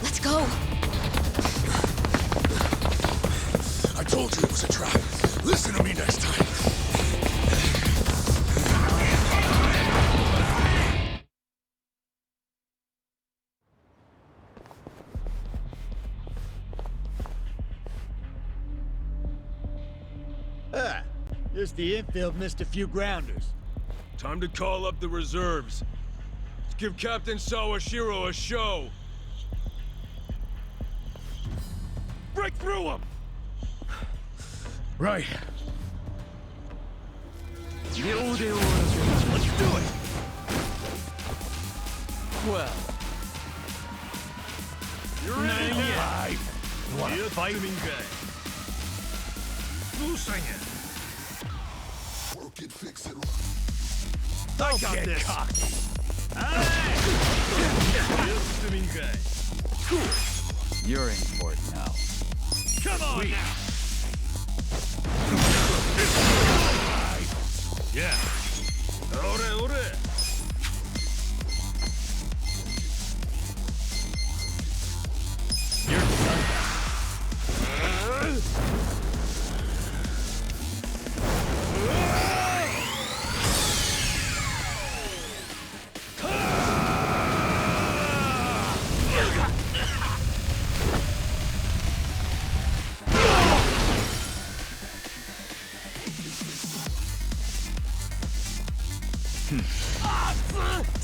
Let's go. I told you it was a trap. Listen to me next time. Just the infield missed a few grounders. Time to call up the reserves. Let's give Captain Sawashiro a show. Break through them! Right. Let's do it! Well, You're ready to fight. You want to fight? I got this! You're in for it now. Come on now! Yeah. Ore, ore. You're done.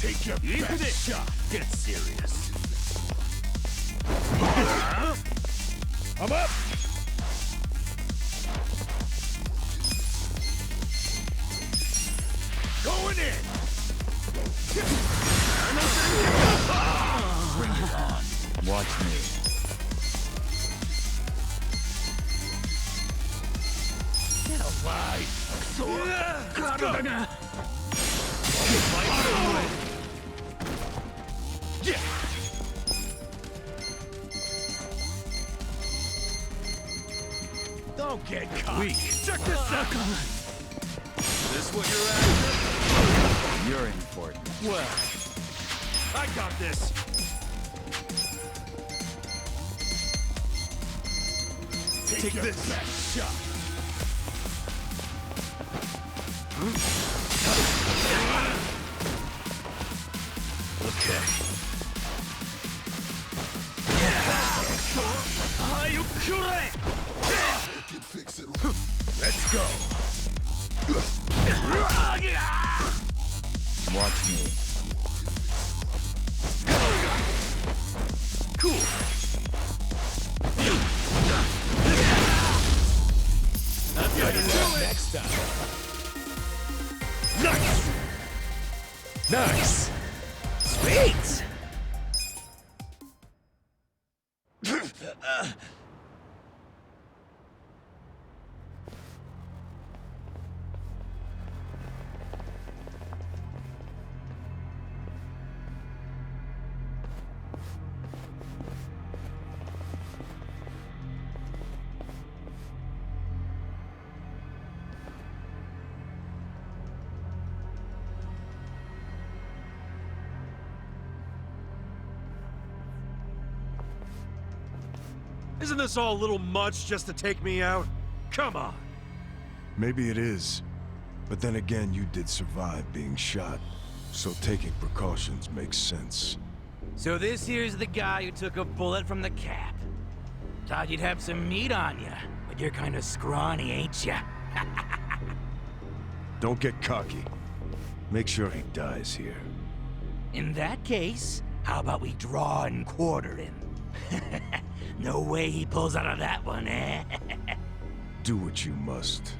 Take your best shot. Get serious. I'm up! Going in! Bring it on. Watch me. Get alive. Don't get caught! Weak. Check this out! This what you're after? You're in for it. Well, I got this. Take your best shot! Okay. Let's go! Watch me. Cool! Next time. Nice! Nice! Sweet! Isn't this all a little much just to take me out? Come on. Maybe it is. But then again, you did survive being shot. So taking precautions makes sense. So this here's the guy who took a bullet from the cap. Thought you'd have some meat on you, but you're kind of scrawny, ain't ya? Don't get cocky. Make sure he dies here. In that case, how about we draw and quarter him? No way he pulls out of that one, eh? Do what you must.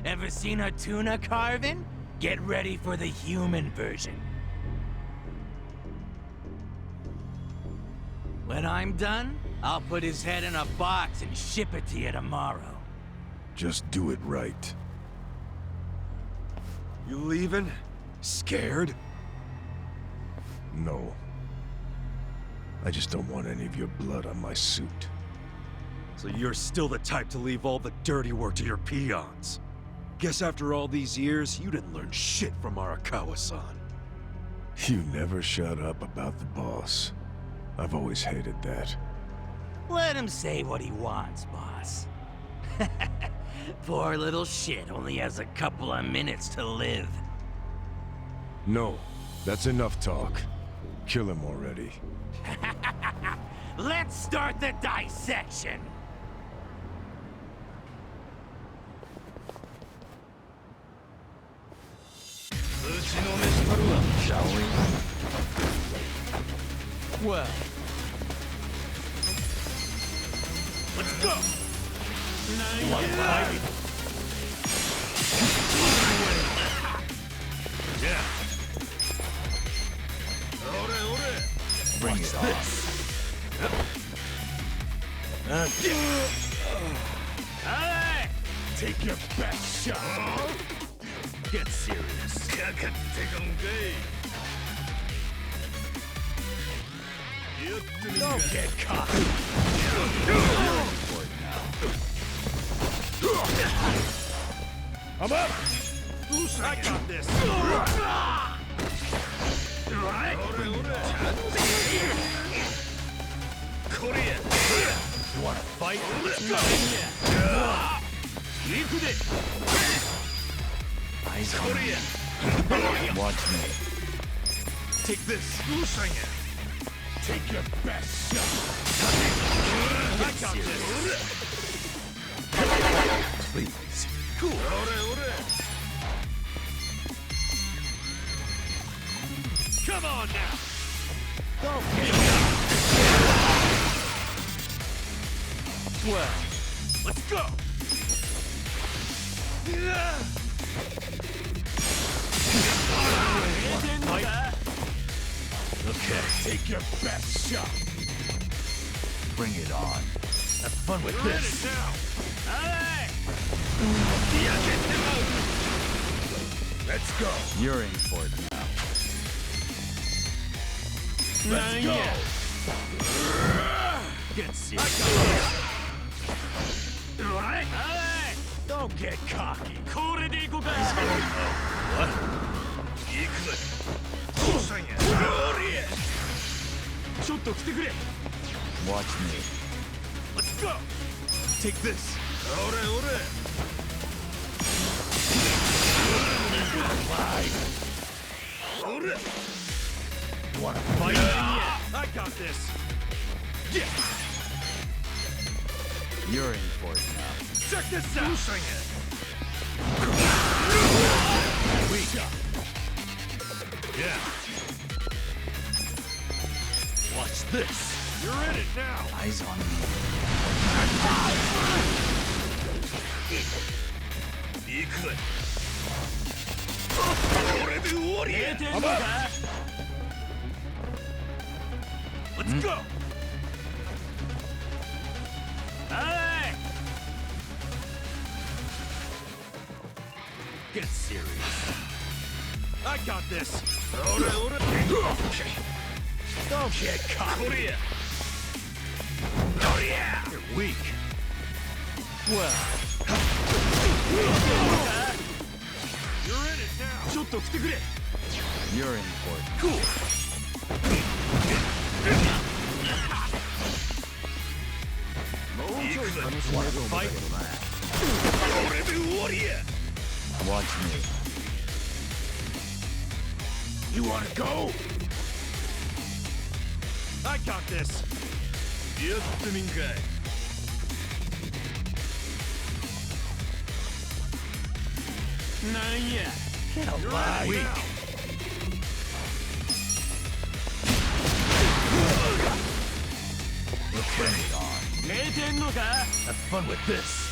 Ever seen a tuna carving? Get ready for the human version. When I'm done, I'll put his head in a box and ship it to you tomorrow. Just do it right. You leaving? Scared? No. I just don't want any of your blood on my suit. So you're still the type to leave all the dirty work to your peons. Guess after all these years, you didn't learn shit from Arakawa-san. You never shut up about the boss. I've always hated that. Let him say what he wants, boss. Poor little shit only has a couple of minutes to live. No, that's enough talk. Kill him already. Let's start the dissection! Shall we? Well, let's go! You want to fight? Yeah. Bring it on. Hey! Take your best shot. Get serious. Don't get caught. I'm up. I got this. You wanna fight? Let's go. Eyes on me. Watch me. Take this. Take your best shot. I got this. Please. Cool. Come on now. Don't get Well, let's go! Okay, take your best shot. Bring it on. Have fun with this. Let's go. You're in for it now. Let's go. Get serious. Don't get cocky. Watch me. Let's go. Take this. You wanna fight? I got this. Yeah. You're in for it now. Check this out. Weak. Yeah. Watch this. You're in it now. Eyes on me. I'm up. Let's go. Hey! Get serious. I got this. Don't get caught. You're weak. Well, You're in it now. You're in for it. Cool. Want to fight? Watch me. You want to go? I got this. Get alive. Weak. Bring it on. Have fun with this.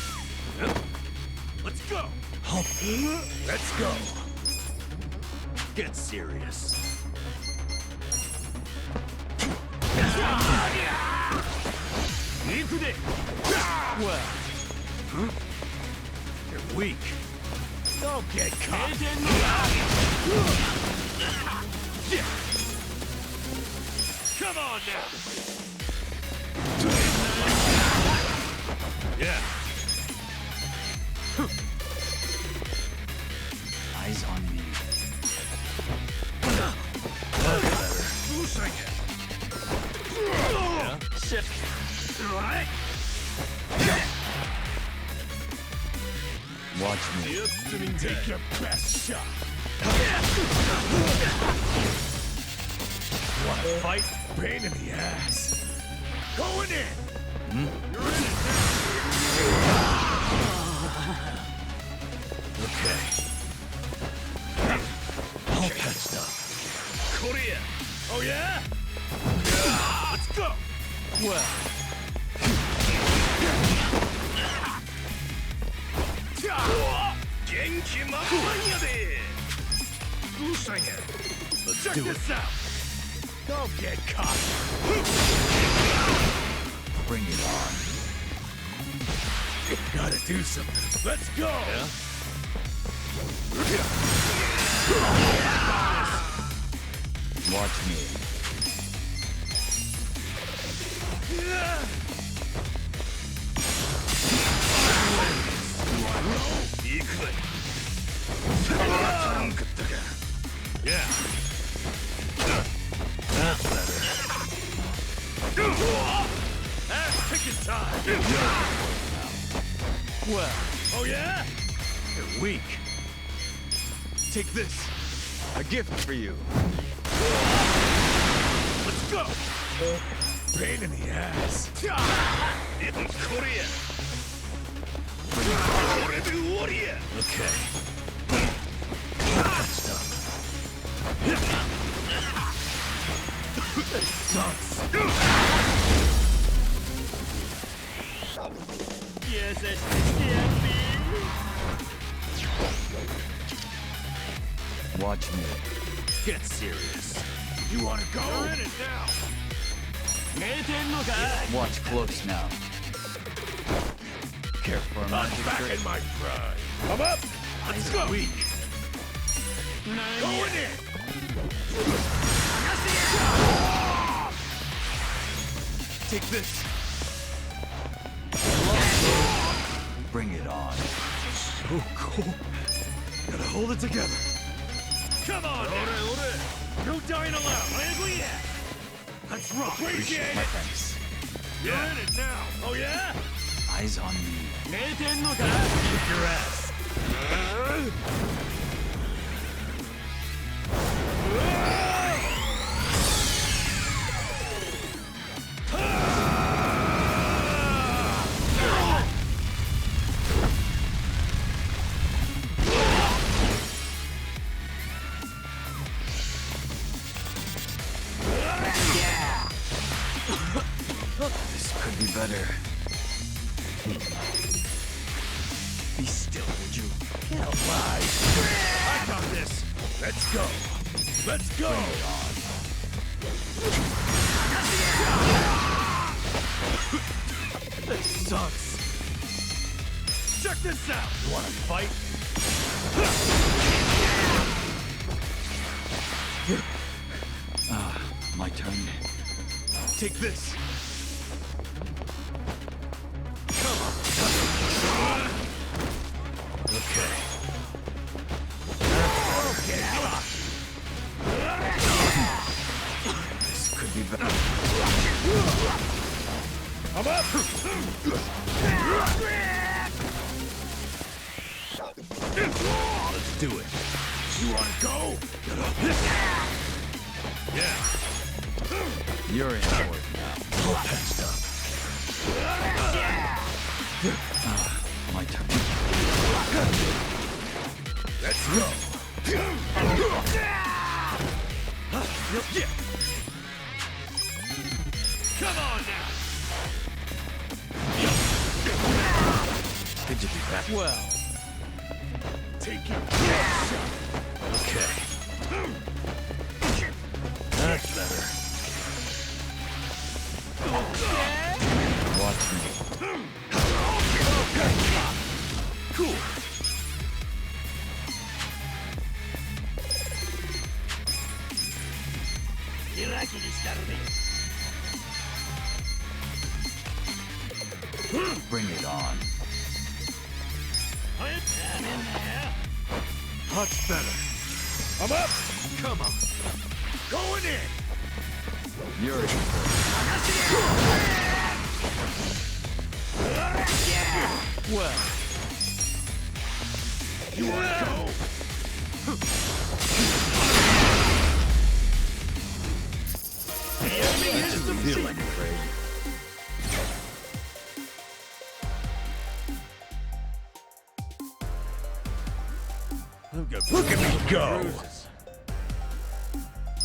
Let's go. Let's go. Get serious. Well, you're weak. Don't get caught. Come on now. Yeah. Eyes on me. Yeah. Shit. Watch me. Take your best shot. Want to fight? Pain in the ass. Going in. You're in it now. Okay. All patched up. Korea. Oh yeah? Let's go. Well. Let's Check do this it. out. Don't get caught. Bring it on. Gotta do something. Let's go. Watch me. Yeah. That's better. Ass kicking time. Well, Oh yeah? you're weak. Take this. A gift for you. Let's go. Pain in the ass. In Korea. Okay. That sucks. Watch me. Get serious. You wanna go? You're in it now. Watch close now. Care for a I'm magic back trick? in my prime. Come up. Let's go. Weak. Going in. Take this. Bring it on. So cool. Gotta hold it together. Come on. No dying allowed. Let's rock. Appreciate it. Thanks. You're in it now. Oh yeah? Eyes on me. Kick your ass. This could be better. Be still, would you? Get alive. I got this. Let's go. Let's go. That sucks. Check this out. You wanna fight? My turn. Take this. Okay. This could be better. I'm up! Let's do it. You wanna go? Yeah. You're in for it now. All patched up. My turn. Let's go. Come on now. Good to be back. Well. Take it. Okay. That's better. Watch me. Cool. Bring it on. Much better. I'm up! Come on. Going in. You're in for it. Well. You wanna go? That's a reveal, I'm afraid. Look at me go!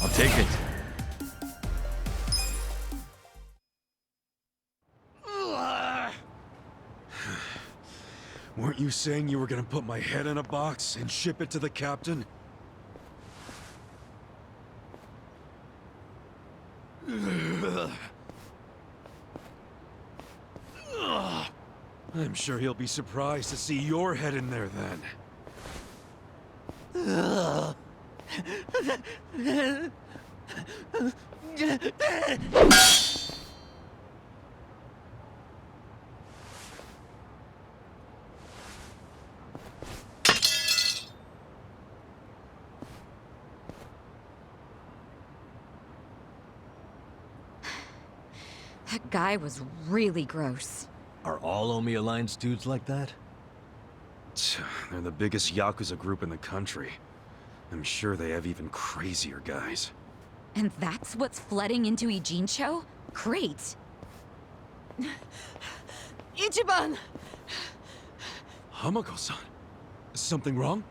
I'll take it. Weren't you saying you were gonna put my head in a box and ship it to the captain? I'm sure he'll be surprised to see your head in there then. That guy was really gross. Are all Omi Alliance dudes like that? They're the biggest Yakuza group in the country. I'm sure they have even crazier guys. And that's what's flooding into Ijincho? Great. Ichiban! Hamako-san, is something wrong?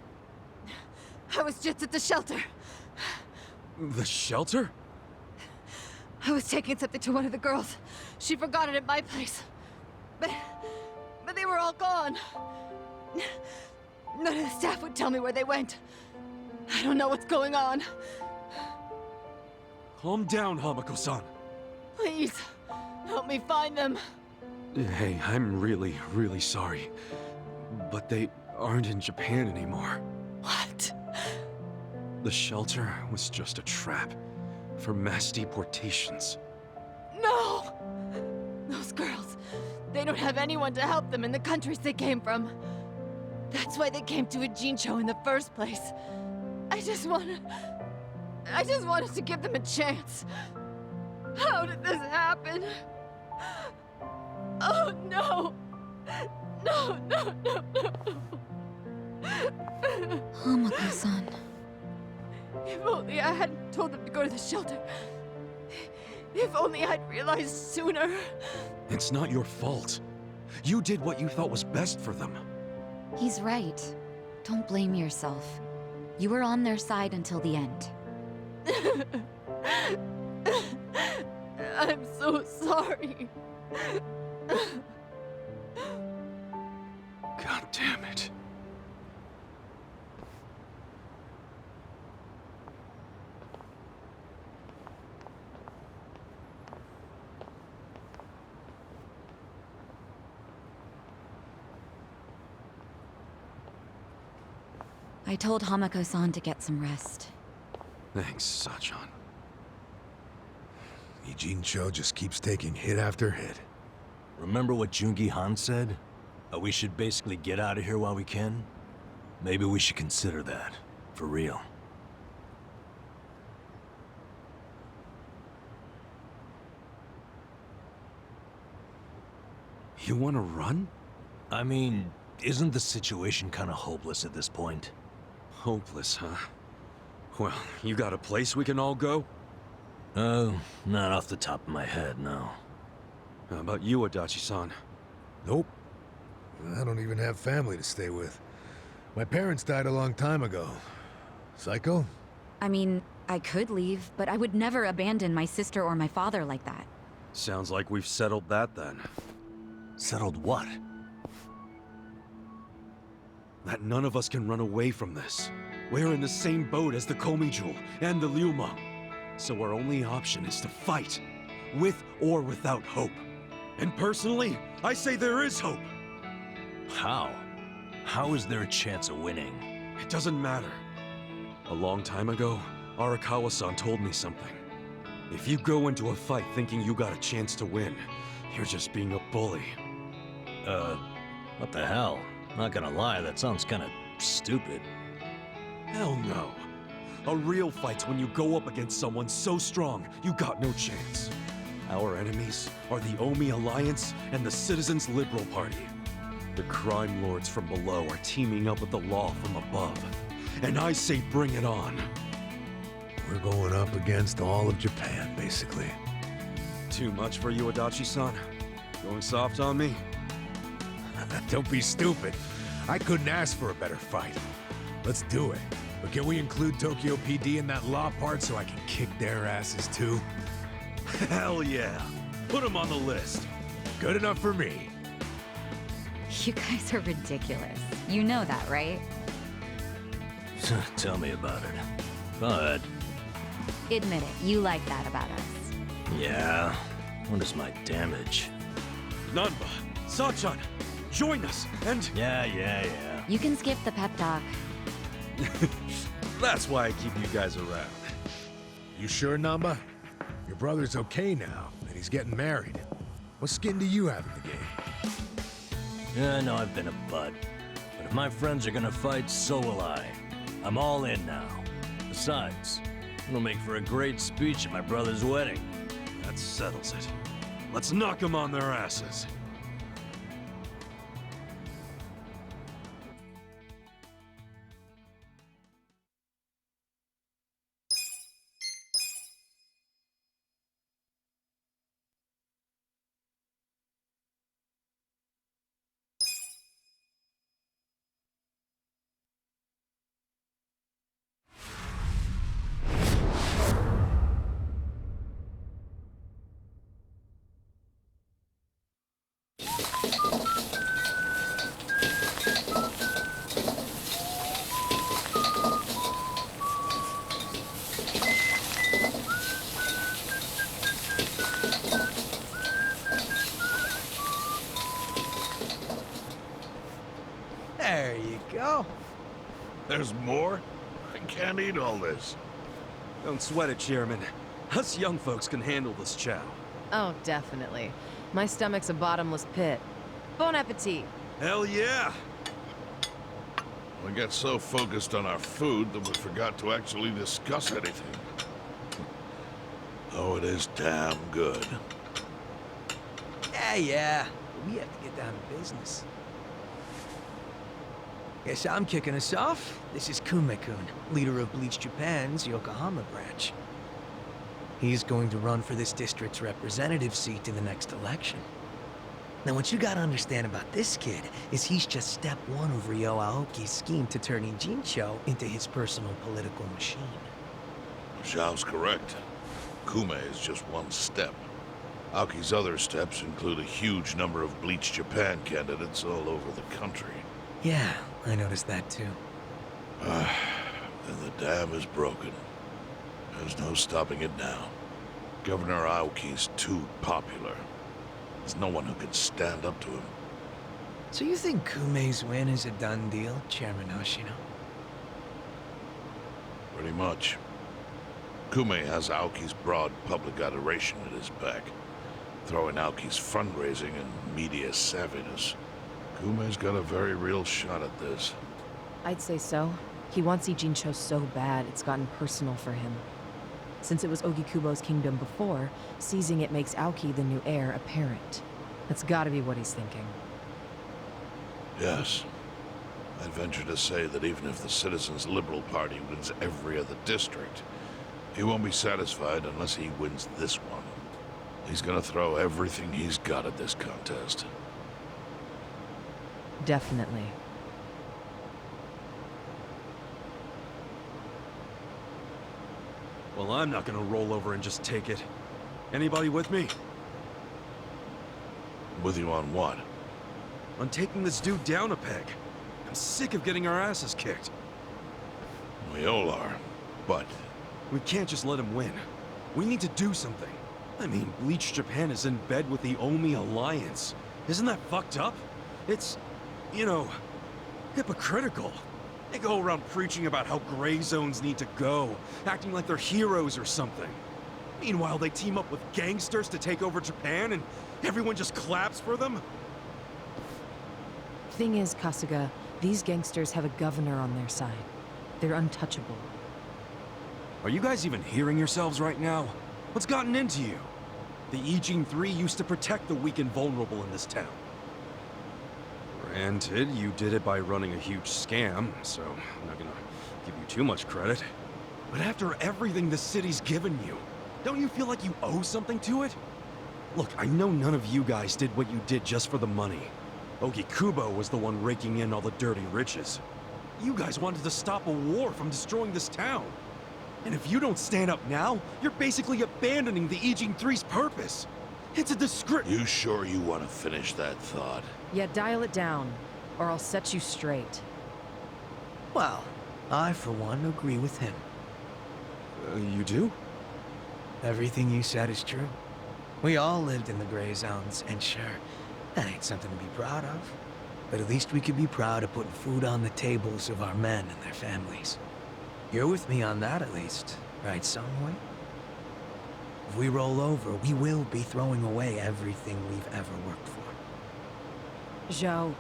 I was just at the shelter. The shelter? I was taking something to one of the girls. She forgot it at my place. But they were all gone. None of the staff would tell me where they went. I don't know what's going on. Calm down, Hamako-san. Please, help me find them. Hey, I'm really, really sorry. But they aren't in Japan anymore. What? The shelter was just a trap for mass deportations. No! Those girls, they don't have anyone to help them in the countries they came from. That's why they came to Ijincho in the first place. I just wanted to give them a chance. How did this happen? Oh no! No, no, no, no! Hamako-san. If only I hadn't told them to go to the shelter. If only I'd realized sooner. It's not your fault. You did what you thought was best for them. He's right. Don't blame yourself. You were on their side until the end. I'm so sorry. God damn it. I told Hamako-san to get some rest. Thanks, Sachan. Ijincho just keeps taking hit after hit. Remember what Jungi Han said? We should basically get out of here while we can? Maybe we should consider that. For real. You want to run? I mean, isn't the situation kind of hopeless at this point? Hopeless, huh? Well, you got a place we can all go? Oh, not off the top of my head, no. How about you, Adachi-san? Nope. I don't even have family to stay with. My parents died a long time ago. Psycho? I mean, I could leave, but I would never abandon my sister or my father like that. Sounds like we've settled that then. Settled what? That none of us can run away from this. We're in the same boat as the Komijul and the Ryuma. So our only option is to fight, with or without hope. And personally, I say there is hope. How? How is there a chance of winning? It doesn't matter. A long time ago, Arakawa-san told me something. If you go into a fight thinking you got a chance to win, you're just being a bully. What the hell? Not gonna lie, that sounds kinda stupid. Hell no. A real fight's when you go up against someone so strong, you got no chance. Our enemies are the Omi Alliance and the Citizens Liberal Party. The crime lords from below are teaming up with the law from above. And I say bring it on. We're going up against all of Japan, basically. Too much for you, Adachi-san? Going soft on me? Don't be stupid. I couldn't ask for a better fight. Let's do it. But can we include Tokyo PD in that law part so I can kick their asses too? Hell yeah. Put them on the list. Good enough for me. You guys are ridiculous. You know that, right? Tell me about it. But... Admit it, you like that about us. yeah, what is my damage? Nanba, Sachan, join us, and... Yeah. You can skip the pep talk. That's why I keep you guys around. You sure, Namba? Your brother's okay now, and he's getting married. What skin do you have in the game? Yeah, I know I've been a butt. But if my friends are gonna fight, so will I. I'm all in now. Besides, it'll make for a great speech at my brother's wedding. That settles it. Let's knock them on their asses. There you go. There's more? I can't eat all this. Don't sweat it, Chairman. Us young folks can handle this chow. Oh, definitely. My stomach's a bottomless pit. Bon appetit. Hell yeah! We got so focused on our food that we forgot to actually discuss anything. Oh, it is damn good. Yeah. We have to get down to business. Guess I'm kicking us off. This is Kume-kun, leader of Bleach Japan's Yokohama branch. He's going to run for this district's representative seat in the next election. Now, what you gotta understand about this kid is he's just step one of Ryo Aoki's scheme to turn Ijincho into his personal political machine. Zhao's correct. Kume is just one step. Aoki's other steps include a huge number of Bleach Japan candidates all over the country. Yeah, I noticed that too. And the dam is broken. There's no stopping it now. Governor Aoki's too popular. There's no one who can stand up to him. So you think Kume's win is a done deal, Chairman Hoshino? Pretty much. Kume has Aoki's broad public adoration at his back. Throwing Aoki's fundraising and media savviness. Kume's got a very real shot at this. I'd say so. He wants Ijincho so bad, it's gotten personal for him. Since it was Ogikubo's kingdom before, seizing it makes Aoki the new heir apparent. That's gotta be what he's thinking. Yes. I'd venture to say that even if the Citizens Liberal Party wins every other district, he won't be satisfied unless he wins this one. He's gonna throw everything he's got at this contest. Definitely. Well, I'm not gonna roll over and just take it. Anybody with me? With you on what? On taking this dude down a peg. I'm sick of getting our asses kicked. We all are, but... We can't just let him win. We need to do something. I mean, Bleach Japan is in bed with the Omi Alliance. Isn't that fucked up? It's, you know, hypocritical. They go around preaching about how gray zones need to go, acting like they're heroes or something. Meanwhile, they team up with gangsters to take over Japan, and everyone just claps for them? Thing is, Kasuga, these gangsters have a governor on their side. They're untouchable. Are you guys even hearing yourselves right now? What's gotten into you? The Ijin 3 used to protect the weak and vulnerable in this town. Granted, you did it by running a huge scam, so I'm not gonna give you too much credit. But after everything the city's given you, don't you feel like you owe something to it? Look, I know none of you guys did what you did just for the money. Ogikubo was the one raking in all the dirty riches. You guys wanted to stop a war from destroying this town. And if you don't stand up now, you're basically abandoning the Ijin 3's purpose. It's a disgrace. You sure you want to finish that thought? Yeah, dial it down, or I'll set you straight. Well, I, for one, agree with him. You do? Everything you said is true. We all lived in the gray zones, and sure, that ain't something to be proud of. But at least we could be proud of putting food on the tables of our men and their families. You're with me on that, at least, right, Sunway? If we roll over, we will be throwing away everything we've ever worked for. Zhao.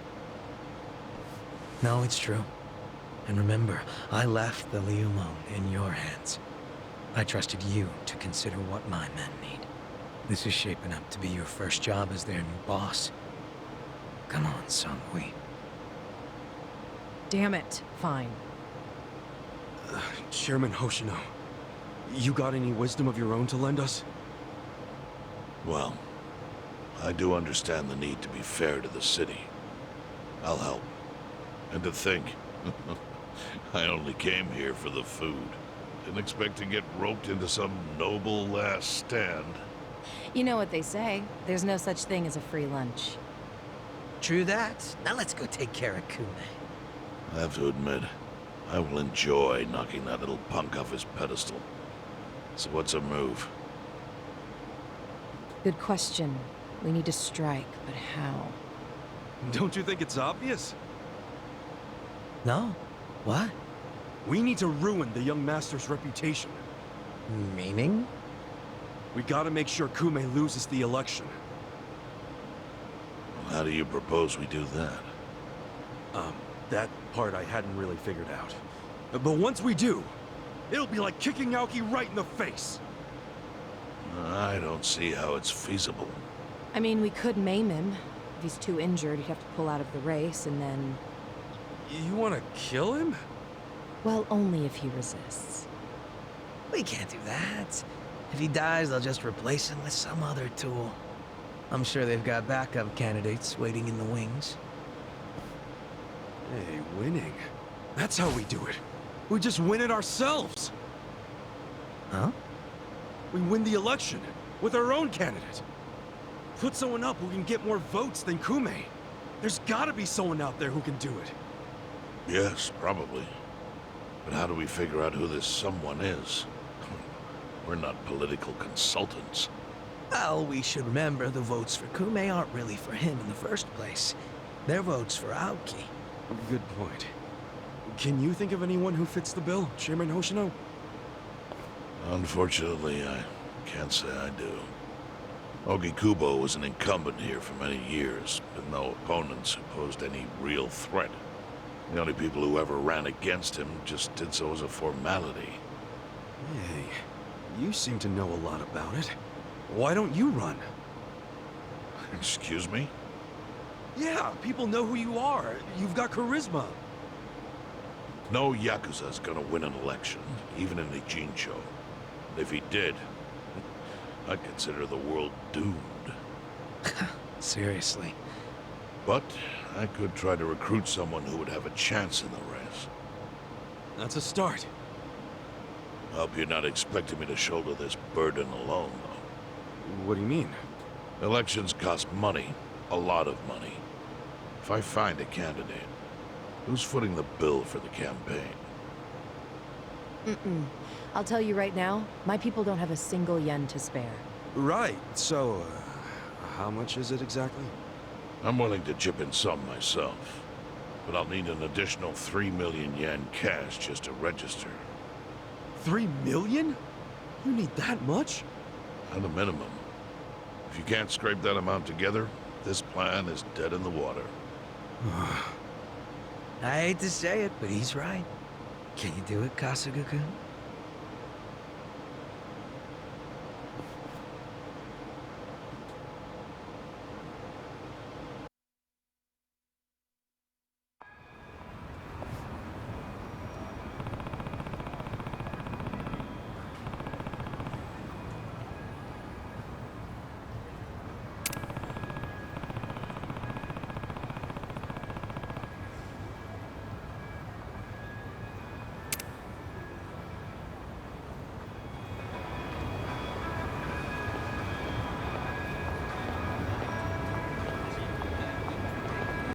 No, it's true. And remember, I left the Liumon in your hands. I trusted you to consider what my men need. This is shaping up to be your first job as their new boss. Come on, Sunway. Damn it. Fine. Chairman Hoshino, you got any wisdom of your own to lend us? Well, I do understand the need to be fair to the city. I'll help. And to think, I only came here for the food. Didn't expect to get roped into some noble last stand. You know what they say. There's no such thing as a free lunch. True that. Now let's go take care of Kume. I have to admit, I will enjoy knocking that little punk off his pedestal. So what's a move? Good question. We need to strike, but how? Don't you think it's obvious? No. What? We need to ruin the young master's reputation. Meaning? We gotta make sure Kume loses the election. How do you propose we do that? That part I hadn't really figured out. But once we do, it'll be like kicking Aoki right in the face. I don't see how it's feasible. I mean, we could maim him. If he's too injured, he'd have to pull out of the race, and then... You want to kill him? Well, only if he resists. We can't do that. If he dies, they'll just replace him with some other tool. I'm sure they've got backup candidates waiting in the wings. Hey, winning. That's how we do it. We just win it ourselves. Huh? We win the election with our own candidate. Put someone up who can get more votes than Kume. There's gotta be someone out there who can do it. Yes, probably. But how do we figure out who this someone is? We're not political consultants. Well, we should remember the votes for Kume aren't really for him in the first place. They're votes for Aoki. Good point. Can you think of anyone who fits the bill, Chairman Hoshino? Unfortunately, I can't say I do. Ogikubo was an incumbent here for many years, with no opponents who posed any real threat. The only people who ever ran against him just did so as a formality. Hey, you seem to know a lot about it. Why don't you run? Excuse me? Yeah, people know who you are. You've got charisma. No Yakuza's gonna win an election, even in the Jincho. If he did, I'd consider the world doomed. Seriously. But I could try to recruit someone who would have a chance in the race. That's a start. I hope you're not expecting me to shoulder this burden alone, though. What do you mean? Elections cost money. A lot of money. If I find a candidate, who's footing the bill for the campaign? I'll tell you right now, my people don't have a single yen to spare. Right, so, how much is it exactly? I'm willing to chip in some myself, but I'll need an additional 3 million yen cash just to register. 3 million? You need that much? At a minimum. If you can't scrape that amount together, this plan is dead in the water. I hate to say it, but he's right. Can you do it, Kasuga-kun?